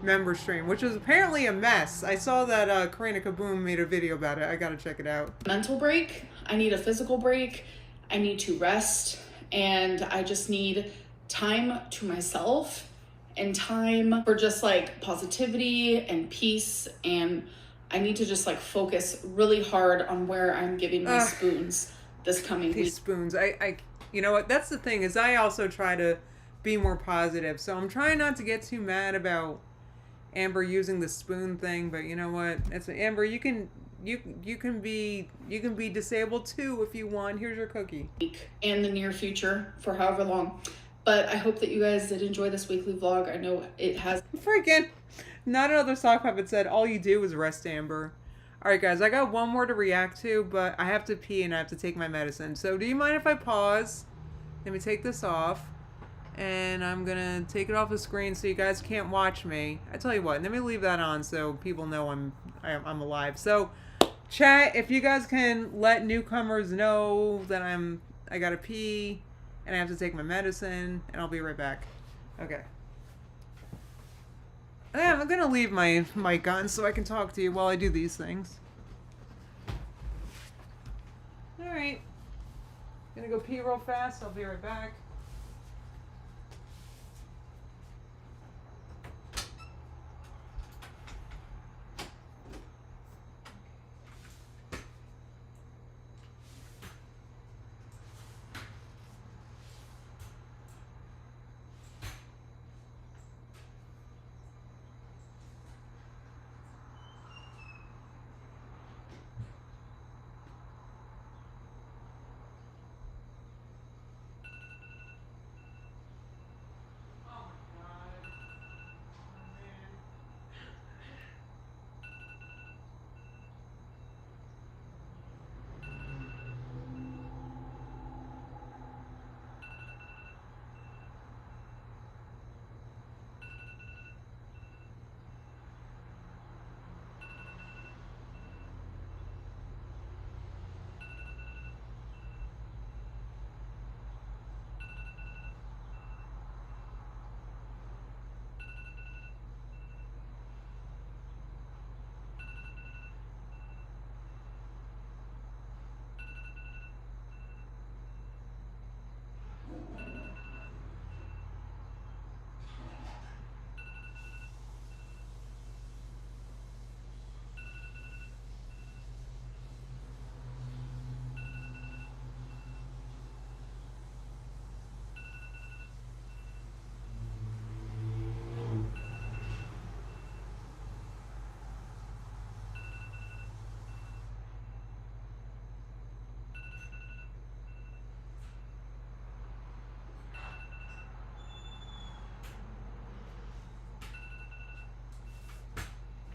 member stream, which was apparently a mess. I saw that Karina Kaboom made a video about it. I gotta check it out. Mental break. I need a physical break. I need to rest, and I just need time to myself and time for just like positivity and peace, and I need to just like focus really hard on where I'm giving my spoons this coming week. Spoons. I you know what? That's the thing, is I also try to be more positive. So I'm trying not to get too mad about Amber using the spoon thing, but you know what? It's Amber, you can be disabled too if you want. Here's your cookie. And the near future for however long. But I hope that you guys did enjoy this weekly vlog. I know it has. Freaking not another sock puppet said all you do is rest, Amber. Alright guys, I got one more to react to, but I have to pee and I have to take my medicine. So do you mind if I pause? Let me take this off. And I'm gonna take it off the screen so you guys can't watch me. I tell you what, let me leave that on so people know I'm alive. So chat, if you guys can let newcomers know that I gotta pee and I have to take my medicine, and I'll be right back. Okay. Yeah, I'm gonna leave my mic on so I can talk to you while I do these things. Alright. Gonna go pee real fast, I'll be right back.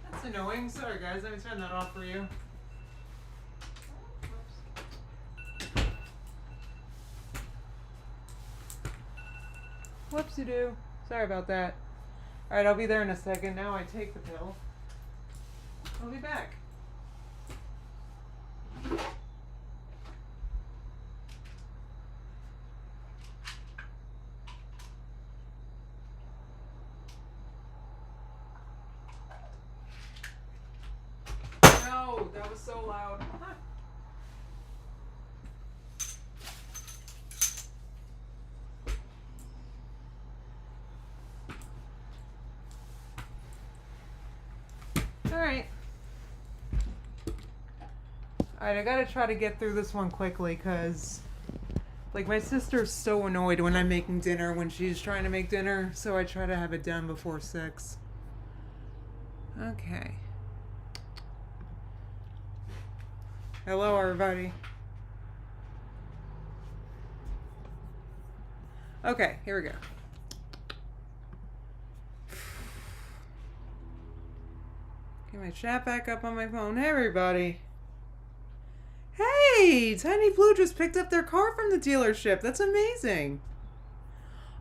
That's annoying. Sorry guys, let me turn that off for you. Whoopsie-doo. Sorry about that. Alright, I'll be there in a second. Now I take the pill. I'll be back. No, that was so loud. Alright. Alright, I gotta try to get through this one quickly, because like my sister's so annoyed when I'm making dinner when she's trying to make dinner, so I try to have it done before 6. Okay. Hello everybody. Okay, here we go. Get my chat back up on my phone. Hey, everybody. Hey, Tiny Blue just picked up their car from the dealership. That's amazing.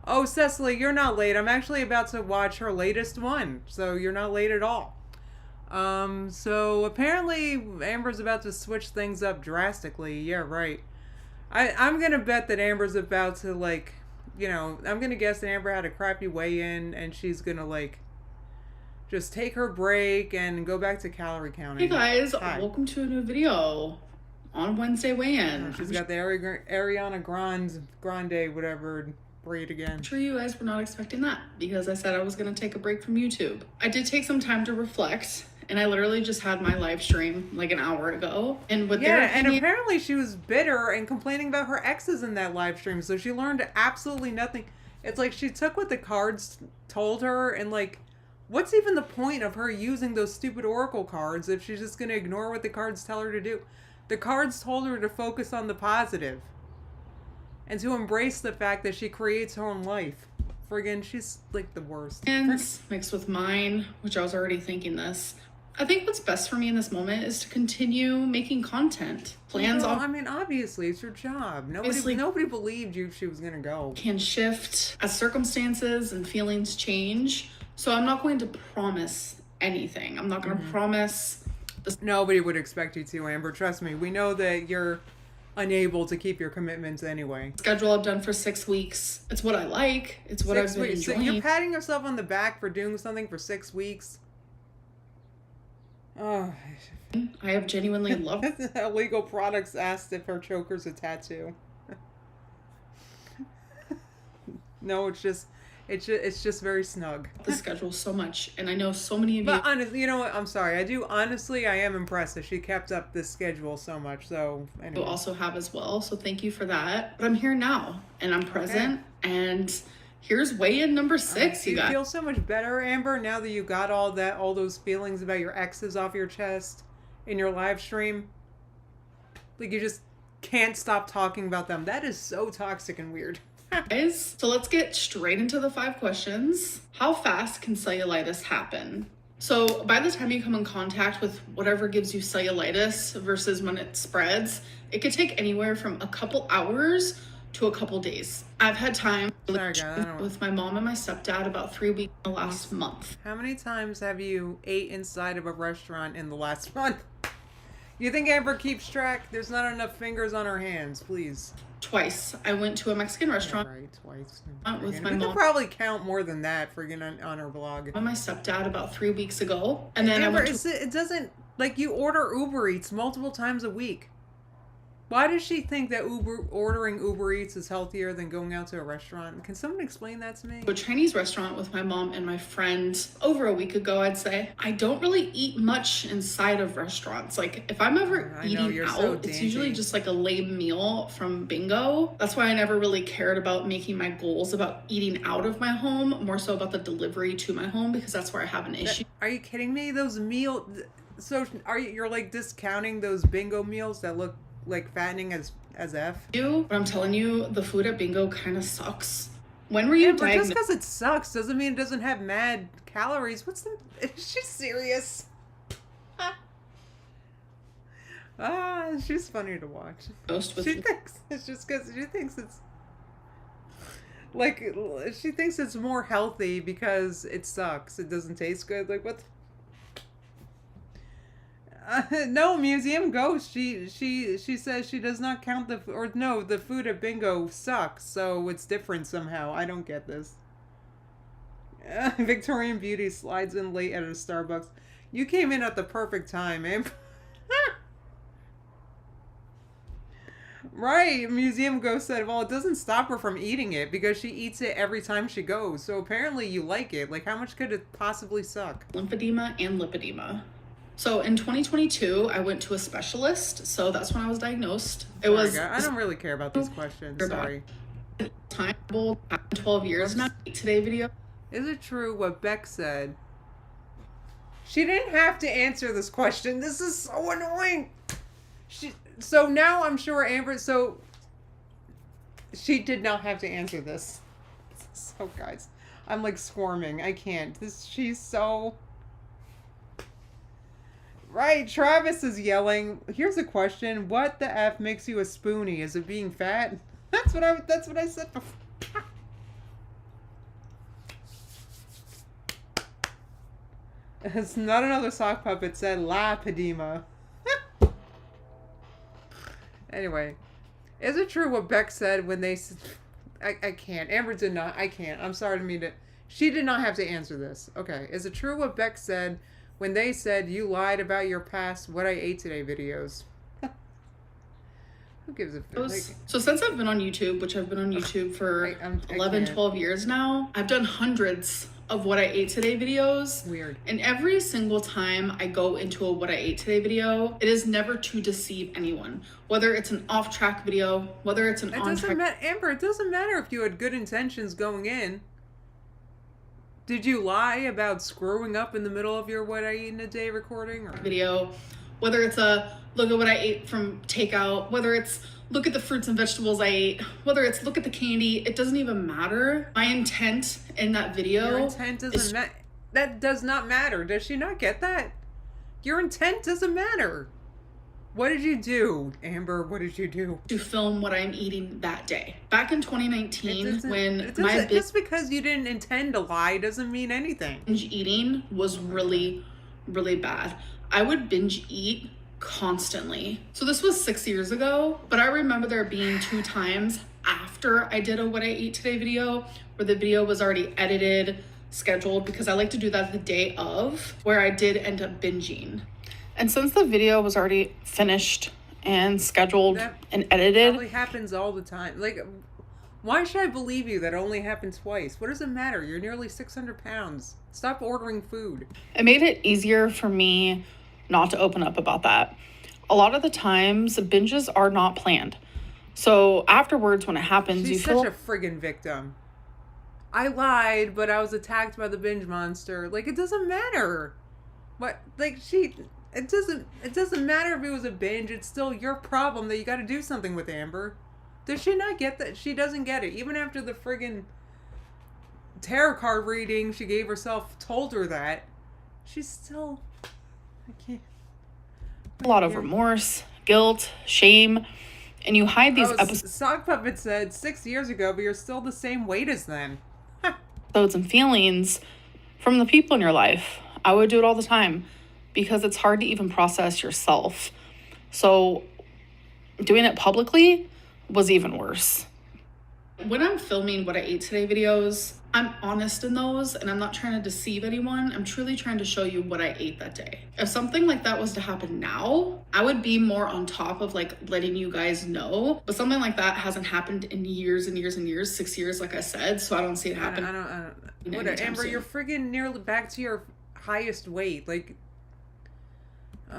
Oh, Cecily, you're not late. I'm actually about to watch her latest one, so you're not late at all. So apparently Amber's about to switch things up drastically. Yeah, right. I'm gonna bet that Amber's about to, like, you know, I'm gonna guess that Amber had a crappy weigh-in and she's gonna, like, just take her break and go back to calorie counting. Hey guys, Hi. welcome to a new video on Wednesday weigh-in. She's got the Ariana Grande, whatever, braid again. I'm sure you guys were not expecting that because I said I was going to take a break from YouTube. I did take some time to reflect, and I literally just had my live stream like an hour ago. And with their and opinion, apparently she was bitter and complaining about her exes in that live stream, so she learned absolutely nothing. It's like she took what the cards told her, and, like, what's even the point of her using those stupid oracle cards if she's just going to ignore what the cards tell her to do? The cards told her to focus on the positive and to embrace the fact that she creates her own life. Friggin', she's, like, the worst. Mixed with mine, which I was already thinking this. I think what's best for me in this moment is to continue making content. Plans Well, I mean, obviously, it's your job. Nobody believed you she was going to go. Can shift as circumstances and feelings change. So I'm not going to promise anything. I'm not going to promise. Nobody would expect you to, Amber. Trust me. We know that you're unable to keep your commitments anyway. Schedule I've done for 6 weeks. It's what I like. It's what I've been enjoying. So you're patting yourself on the back for doing something for 6 weeks? Oh. I have genuinely loved Illegal Products asked if her choker's a tattoo. No, it's just very snug. the schedule so much, and I know so many of you. But honestly, you know what? I'm sorry. I am impressed that she kept up this schedule so much. So anyway. You also have as well. So thank you for that. But I'm here now, and I'm present, and here's weigh-in number 6. You feel so much better, Amber, now that you got all those feelings about your exes off your chest in your live stream. Like, you just can't stop talking about them. That is so toxic and weird. Guys, so let's get straight into the 5 questions. How fast can cellulitis happen? So by the time you come in contact with whatever gives you cellulitis versus when it spreads, it could take anywhere from a couple hours to a couple days. I've had time with my mom and my stepdad about 3 weeks in the last month. How many times have you ate inside of a restaurant in the last month? You think Amber keeps track? There's not enough fingers on her hands, please. Twice. I went to a Mexican restaurant. Right, twice. With my we mom. could probably count more than that on her blog. With my stepdad about 3 weeks ago. And then Amber, it doesn't, like, you order Uber Eats multiple times a week. Why does she think that ordering Uber Eats is healthier than going out to a restaurant? Can someone explain that to me? A Chinese restaurant with my mom and my friend over a week ago, I'd say. I don't really eat much inside of restaurants. Like, if I'm ever eating out, it's usually just like a lame meal from Bingo. That's why I never really cared about making my goals about eating out of my home, more so about the delivery to my home, because that's where I have an issue. Are you kidding me? Those meals, so you're like discounting those Bingo meals that look like fattening as F? But I'm telling you, the food at Bingo kind of sucks. When were you diagnosed? Just because it sucks doesn't mean it doesn't have mad calories. Is she serious? She's funny to watch. She thinks it's just because she thinks it's like, she thinks it's more healthy because it sucks. It doesn't taste good. Like, what? No, Museum Ghost. She says she does not count the food at Bingo sucks, so it's different somehow. I don't get this. Victorian Beauty slides in late at a Starbucks. You came in at the perfect time, man. Right, Museum Ghost said, well, it doesn't stop her from eating it because she eats it every time she goes. So apparently you like it. Like, how much could it possibly suck? Lymphedema and lipedema. So in 2022, I went to a specialist. So that's when I was diagnosed. I don't really care about these questions. Sorry. Time 12 years now. Today video. Is it true what Beck said? She didn't have to answer this question. This is so annoying. So now I'm sure Amber. So she did not have to answer this. So guys, I'm like squirming. I can't. She's so right. Travis is yelling. Here's a question: what the f makes you a spoonie? Is it being fat? That's what I said before. It's not another sock puppet. Said La Padima. Anyway, is it true what Beck said when they? I can't. Amber did not. I can't. I'm sorry to me to. She did not have to answer this. Okay. Is it true what Beck said when they said you lied about your past what I ate today videos? Who gives a fuck? So since I've been on YouTube, which I've been on YouTube for 12 years now, I've done hundreds of what I ate today videos. Weird. And every single time I go into a what I ate today video, it is never to deceive anyone. Whether it's an off-track video, whether it's an on-track... Amber, it doesn't matter if you had good intentions going in. Did you lie about screwing up in the middle of your what I eat in a day recording? Or... video, whether it's a look at what I ate from takeout, whether it's look at the fruits and vegetables I ate, whether it's look at the candy, it doesn't even matter. My intent in that video... Your intent doesn't matter. That does not matter. Does she not get that? Your intent doesn't matter. What did you do, Amber? What did you do? To film what I'm eating that day. Back in 2019, when just because you didn't intend to lie doesn't mean anything. Binge eating was really, really bad. I would binge eat constantly. So this was 6 years ago, but I remember there being 2 times after I did a what I ate today video where the video was already edited, scheduled, because I like to do that the day of, where I did end up binging. And since the video was already finished and scheduled and edited, it probably happens all the time. Like, why should I believe you that only happened twice? What does it matter? You're nearly 600 pounds. Stop ordering food. It made it easier for me not to open up about that. A lot of the times, binges are not planned. So afterwards, when it happens, She's such a friggin' victim. I lied, but I was attacked by the binge monster. Like, it doesn't matter. What? Like, it doesn't matter if it was a binge. It's still your problem that you got to do something with, Amber. Does she not get that? She doesn't get it. Even after the friggin' tarot card reading she gave herself told her that, she's still... I can't. A lot of remorse, guilt, shame, and you hide these episodes. Sock Puppet said 6 years ago, but you're still the same weight as them. Episodes and feelings from the people in your life. I would do it all the time because it's hard to even process yourself. So doing it publicly was even worse. When I'm filming what I ate today videos, I'm honest in those and I'm not trying to deceive anyone. I'm truly trying to show you what I ate that day. If something like that was to happen now, I would be more on top of like letting you guys know. But something like that hasn't happened in years and years and years, 6 years, like I said. So I don't see it happen. I don't. What, Amber, soon. you're friggin' nearly back to your highest weight. Like,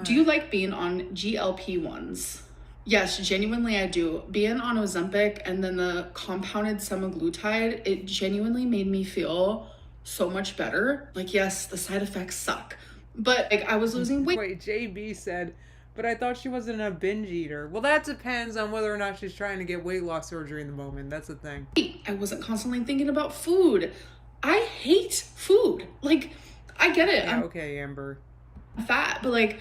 do you like being on GLP-1s? Yes, genuinely I do. Being on Ozempic and then the compounded semaglutide, it genuinely made me feel so much better. Like, yes, the side effects suck, but like I was losing weight. Wait, JB said, but I thought she wasn't a binge eater. Well, that depends on whether or not she's trying to get weight loss surgery in the moment. That's the thing. I wasn't constantly thinking about food. I hate food. Like, I get it. Yeah, okay, Amber. I'm fat, but like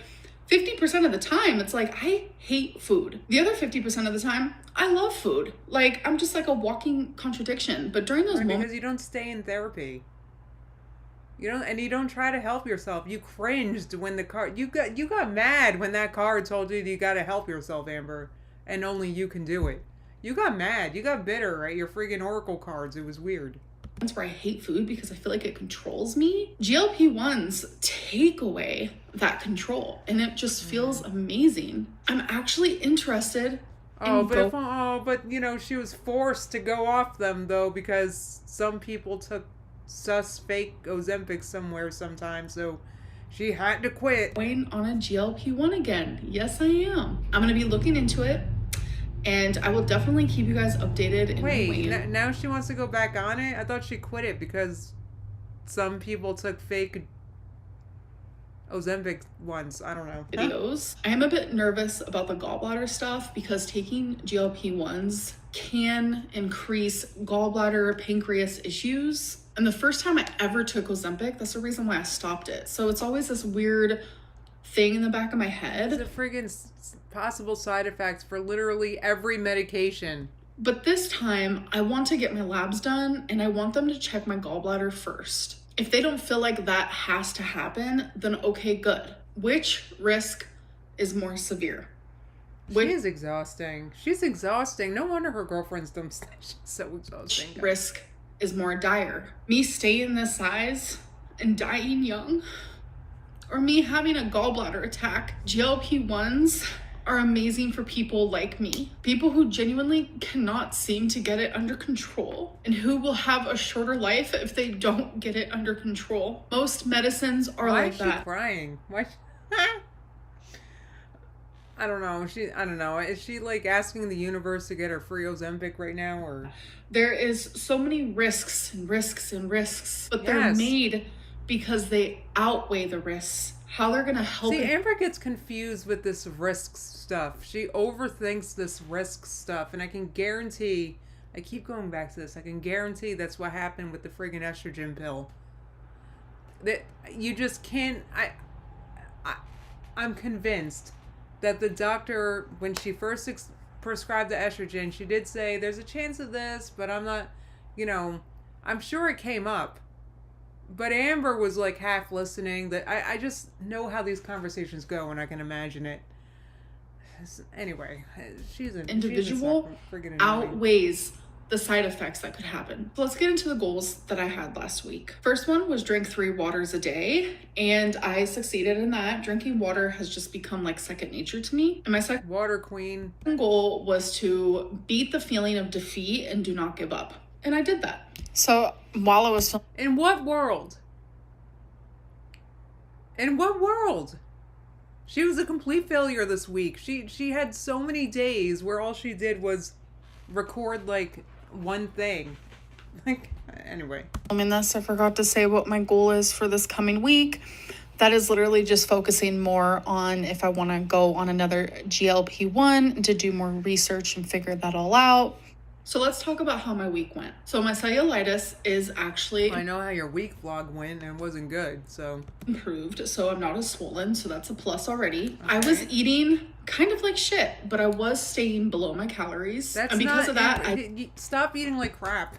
50% of the time, it's like, I hate food. The other 50% of the time, I love food. Like, I'm just like a walking contradiction. But during those moments... Because you don't stay in therapy. You don't try to help yourself. You cringed when the card... You got mad when that card told you gotta help yourself, Amber. And only you can do it. You got mad. You got bitter at your friggin' Oracle cards. It was weird. Where I hate food because I feel like it controls me. GLP-1s take away that control and it just feels amazing. I'm actually interested but you know, she was forced to go off them though because some people took sus fake Ozempic somewhere sometime, so she had to quit. Going on a GLP-1 again. Yes, I am. I'm gonna be looking into it. And I will definitely keep you guys updated. Wait, now she wants to go back on it? I thought she quit it because some people took fake Ozempic ones. I don't know. Videos. I am a bit nervous about the gallbladder stuff because taking GLP-1s can increase gallbladder, pancreas issues. And the first time I ever took Ozempic, that's the reason why I stopped it. So it's always this weird thing in the back of my head. It's a friggin' possible side effects for literally every medication. But this time, I want to get my labs done and I want them to check my gallbladder first. If they don't feel like that has to happen, then okay, good. Which risk is more severe? She is exhausting. She's exhausting. No wonder her girlfriend's dumb. She's so exhausting. Which risk is more dire? Me staying this size and dying young? Or me having a gallbladder attack? GLP-1s are amazing for people like me. People who genuinely cannot seem to get it under control and who will have a shorter life if they don't get it under control. Most medicines are like that. Why is she crying? Why? I don't know. I don't know. Is she like asking the universe to get her free Ozempic right now, or? There is so many risks and risks and risks, but they're made because they outweigh the risks. How they're gonna help. See, Amber gets confused with this risk stuff. She overthinks this risk stuff, and I can guarantee, I keep going back to this, I can guarantee that's what happened with the friggin' estrogen pill. That you just can't, I'm convinced that the doctor, when she first prescribed the estrogen, she did say, there's a chance of this, but I'm not, I'm sure it came up. But Amber was like half listening. That I just know how these conversations go, and I can imagine it. Anyway, she's an individual outweighs the side effects that could happen. So let's get into the goals that I had last week. First one was drink 3 waters a day, and I succeeded in that. Drinking water has just become like second nature to me. And my second water queen goal was to beat the feeling of defeat and do not give up. And I did that. So while I was in what world? In what world? She was a complete failure this week. She had so many days where all she did was record like one thing. Like, anyway. This, I forgot to say what my goal is for this coming week. That is literally just focusing more on if I want to go on another GLP-1 to do more research and figure that all out. So let's talk about how my week went. So my cellulitis is actually... I know how your week vlog went and it wasn't good, so... improved, so I'm not as swollen, so that's a plus already. Okay. I was eating kind of like shit, but I was staying below my calories. That's and because not, of that, stop eating like crap.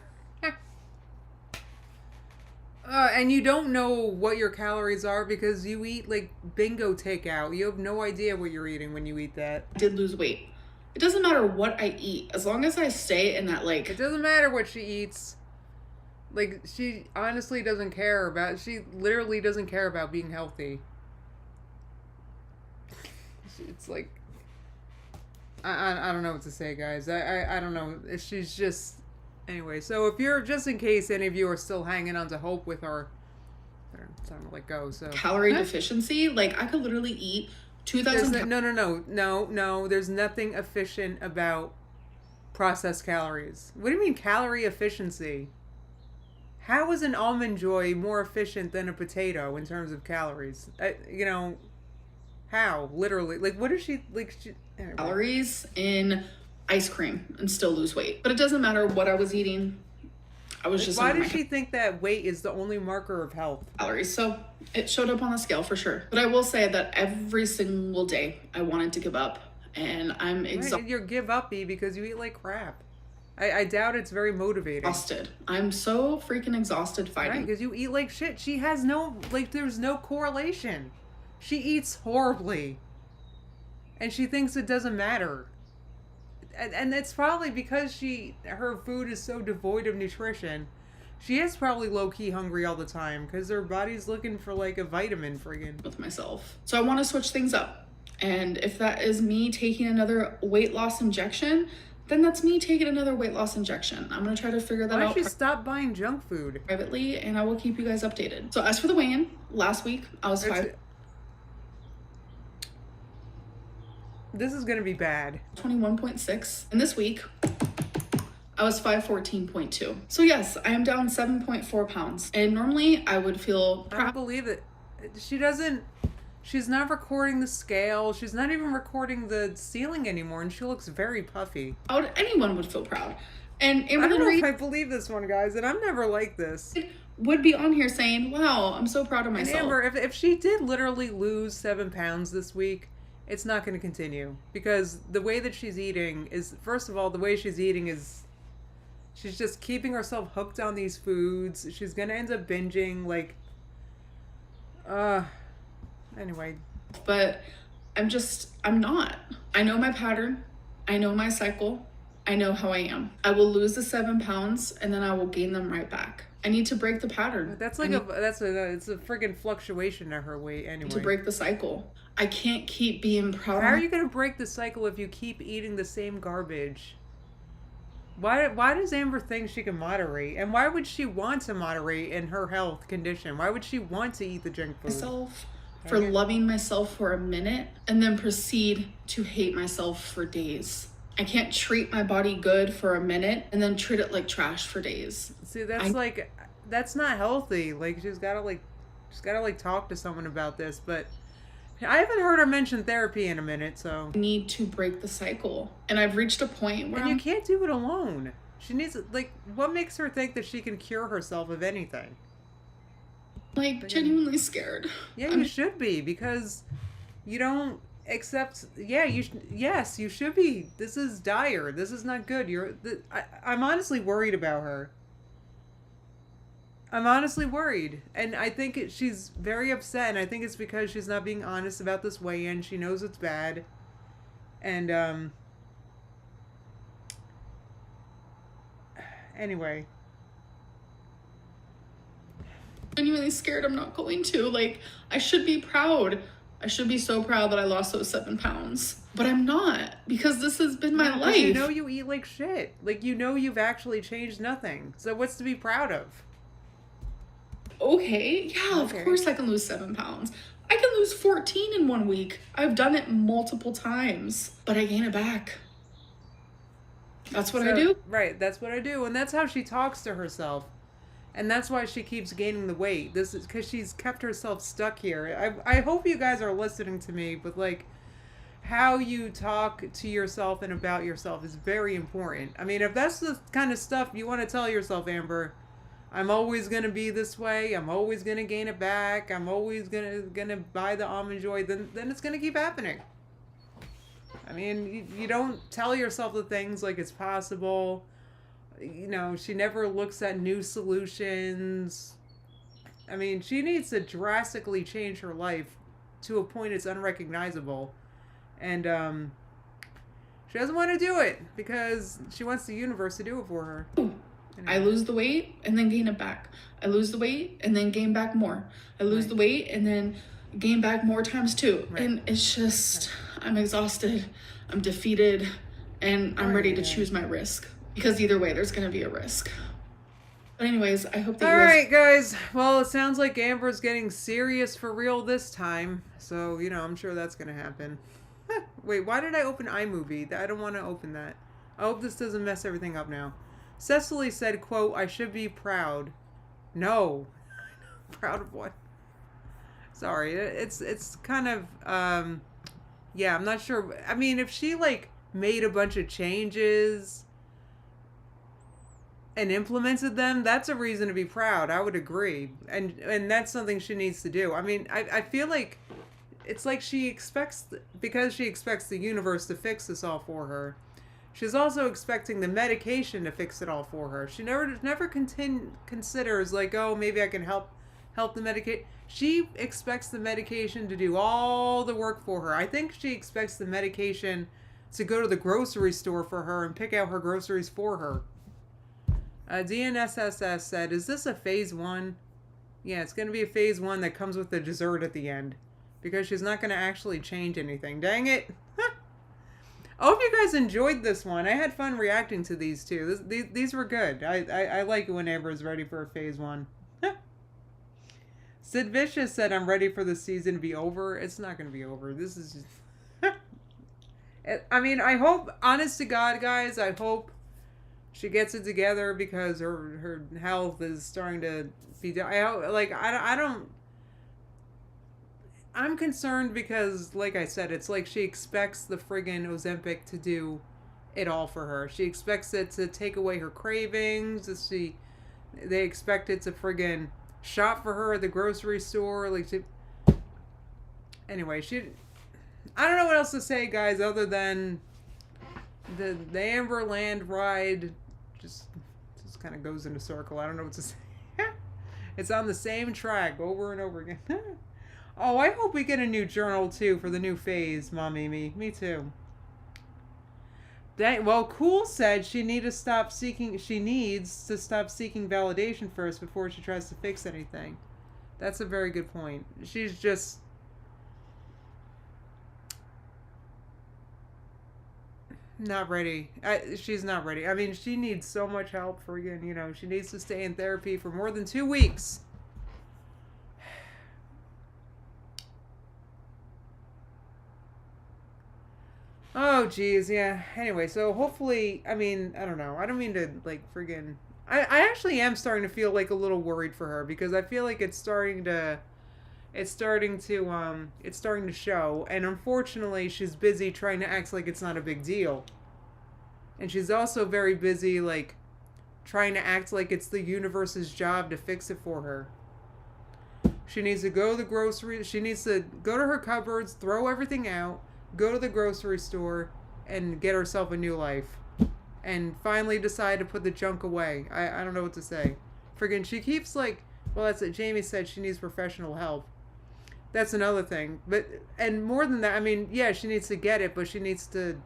And you don't know what your calories are because you eat like bingo takeout. You have no idea what you're eating when you eat that. I did lose weight. It doesn't matter what I eat, as long as I stay in that, like... It doesn't matter what she eats. Like, she honestly doesn't care about... She literally doesn't care about being healthy. It's like... I don't know what to say, guys. I don't know. She's just... Anyway, so if you're... Just in case any of you are still hanging on to hope with her... It's time to let go, so... Calorie deficiency? Like, I could literally eat... 2,000 No. There's nothing efficient about processed calories. What do you mean calorie efficiency? How is an Almond Joy more efficient than a potato in terms of calories? How? Literally. Like, what is she, like, anyway. Calories in ice cream and still lose weight. But it doesn't matter what I was eating. I was just... Why does she think that weight is the only marker of health? Calories. So it showed up on the scale for sure. But I will say that every single day I wanted to give up, and I'm exhausted. You're give uppy because you eat like crap. I doubt it's very motivating. Exhausted. I'm so freaking exhausted fighting. Right, because you eat like shit. She has no, like, there's no correlation. She eats horribly. And she thinks it doesn't matter. And it's probably because her food is so devoid of nutrition. She is probably low-key hungry all the time because her body's looking for like a vitamin friggin'. With myself. So I want to switch things up. And if that is me taking another weight loss injection, then that's me taking another weight loss injection. I'm going to try to figure that out. Why don't you stop buying junk food? Privately, and I will keep you guys updated. So as for the weigh-in, last week I was This is going to be bad. 21.6. And this week, I was 514.2. So yes, I am down 7.4 pounds. And normally I would feel... I don't believe it. She doesn't... She's not recording the scale. She's not even recording the ceiling anymore, and she looks very puffy. Anyone would feel proud. And I don't Amberlyn know Reed if I believe this one, guys, and I'm never like this. would be on here saying, wow, I'm so proud of And myself. Amber, if she did literally lose 7 pounds this week, it's not going to continue. Because the way that she's eating is, first of all, the way she's eating is, she's just keeping herself hooked on these foods. She's going to end up binging, like, anyway. But I'm not. I know my pattern. I know my cycle. I know how I am. I will lose the 7 pounds and then I will gain them right back. I need to break the pattern. That's like it's a friggin' fluctuation of her weight anyway. To break the cycle. I can't keep being proud. How are you gonna break the cycle if you keep eating the same garbage? Why does Amber think she can moderate? And why would she want to moderate in her health condition? Why would she want to eat the junk food? Myself for loving myself for a minute and then proceed to hate myself for days. I can't treat my body good for a minute and then treat it like trash for days. See, that's not healthy. Like she's gotta talk to someone about this, but I haven't heard her mention therapy in a minute, so I need to break the cycle. And I've reached a point where you can't do it alone. She needs, like, what makes her think that she can cure herself of anything? Like, genuinely scared. Yeah, you should be, because you don't accept. Yeah, yes, you should be. This is dire. This is not good. I'm honestly worried about her. I'm honestly worried, and I think she's very upset, and I think it's because she's not being honest about this weigh-in. She knows it's bad, and anyway. Genuinely scared I'm not going to. Like, I should be proud. I should be so proud that I lost those 7 pounds. But I'm not, because this has been my life. You know you eat like shit. Like, you know you've actually changed nothing. So what's to be proud of? Okay, yeah, of course I can lose 7 pounds. I can lose 14 in 1 week. I've done it multiple times, but I gain it back. That's what I do. Right, that's what I do. And that's how she talks to herself. And that's why she keeps gaining the weight. This is because she's kept herself stuck here. I hope you guys are listening to me, but like how you talk to yourself and about yourself is very important. I mean, if that's the kind of stuff you want to tell yourself, Amber, I'm always going to be this way. I'm always going to gain it back. I'm always going to buy the almond joy. Then it's going to keep happening. I mean, you don't tell yourself the things like it's possible. You know, she never looks at new solutions. I mean, she needs to drastically change her life to a point it's unrecognizable. And she doesn't want to do it because she wants the universe to do it for her. Anyway. I lose the weight and then gain it back. I lose the weight and then gain back more. I lose the weight and then gain back more times 2. Right. And it's just, I'm exhausted, I'm defeated, and I'm ready to choose my risk. Because either way, there's going to be a risk. But anyways, I hope that Alright, guys. Well, it sounds like Amber's getting serious for real this time. So, you know, I'm sure that's going to happen. Wait, why did I open iMovie? I don't want to open that. I hope this doesn't mess everything up now. Cecily said, quote, I should be proud. No. Proud of what? Sorry. It's kind of, yeah, I'm not sure. I mean, if she, like, made a bunch of changes and implemented them, that's a reason to be proud. I would agree. And that's something she needs to do. I mean, I feel like it's like she expects, because she expects the universe to fix this all for her, she's also expecting the medication to fix it all for her. She never considers like, oh, maybe I can help the medication. She expects the medication to do all the work for her. I think she expects the medication to go to the grocery store for her and pick out her groceries for her. DNSSS said, is this a phase 1? Yeah, it's going to be a phase 1 that comes with the dessert at the end. Because she's not going to actually change anything. Dang it. I hope you guys enjoyed this one. I had fun reacting to these two. These were good. I like it when Amber's ready for a phase 1. Sid Vicious said, I'm ready for the season to be over. It's not going to be over. This is just... I mean, I hope, honest to God, guys, I hope she gets it together because her health is starting to be... I'm concerned because, like I said, it's like she expects the friggin' Ozempic to do it all for her. She expects it to take away her cravings. They expect it to friggin' shop for her at the grocery store. Anyway, I don't know what else to say, guys, other than the Amber Land ride just kind of goes in a circle. I don't know what to say. It's on the same track over and over again. Oh, I hope we get a new journal too for the new phase, Mom Amy. Me too. Cool said she needs to stop seeking validation first before she tries to fix anything. That's a very good point. She's just not ready. She's not ready. I mean, she needs so much help for, again, she needs to stay in therapy for more than 2 weeks. Oh, geez, yeah. Anyway, so hopefully, I mean, I don't know. I don't mean to, friggin'... I actually am starting to feel, a little worried for her because I feel like it's starting to show, and unfortunately she's busy trying to act like it's not a big deal, and she's also very busy trying to act like it's the universe's job to fix it for her. She needs to go to the grocery, she needs to go to her cupboards, throw everything out, go to the grocery store, and get herself a new life, and finally decide to put the junk away. I don't know what to say. Friggin' she keeps that's it, Jamie said she needs professional help. That's another thing. And more than that, I mean, yeah, she needs to get it, but she needs to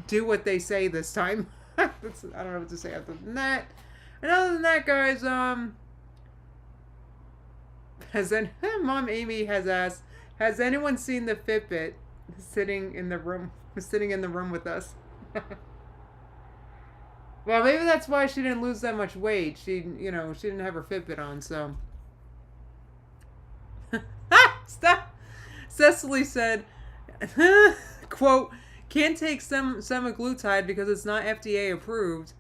do what they say this time. I don't know what to say other than that. And other than that, guys, Mom Amy has asked, has anyone seen the Fitbit sitting in the room with us? Well, maybe that's why she didn't lose that much weight. She didn't have her Fitbit on, so. Stop. Cecily said, quote, can't take semaglutide because it's not FDA approved.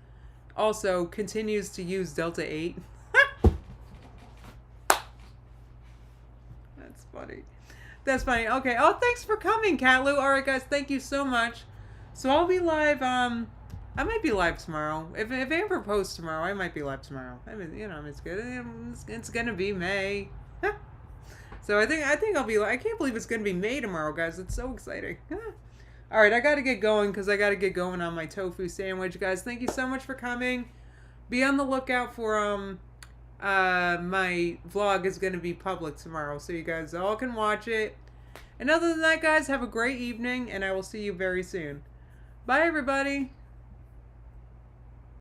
Also, continues to use Delta 8. That's funny. That's funny. Okay. Oh, thanks for coming, Catlu. All right, guys. Thank you so much. So I'll be live. I might be live tomorrow. If Amber posts tomorrow, I might be live tomorrow. I mean, it's good. It's gonna be May. So I think I'll be. I can't believe it's gonna be May tomorrow, guys. It's so exciting. All right, I gotta get going because I gotta get going on my tofu sandwich, guys. Thank you so much for coming. Be on the lookout for my vlog is gonna be public tomorrow, so you guys all can watch it. And other than that, guys, have a great evening, and I will see you very soon. Bye, everybody.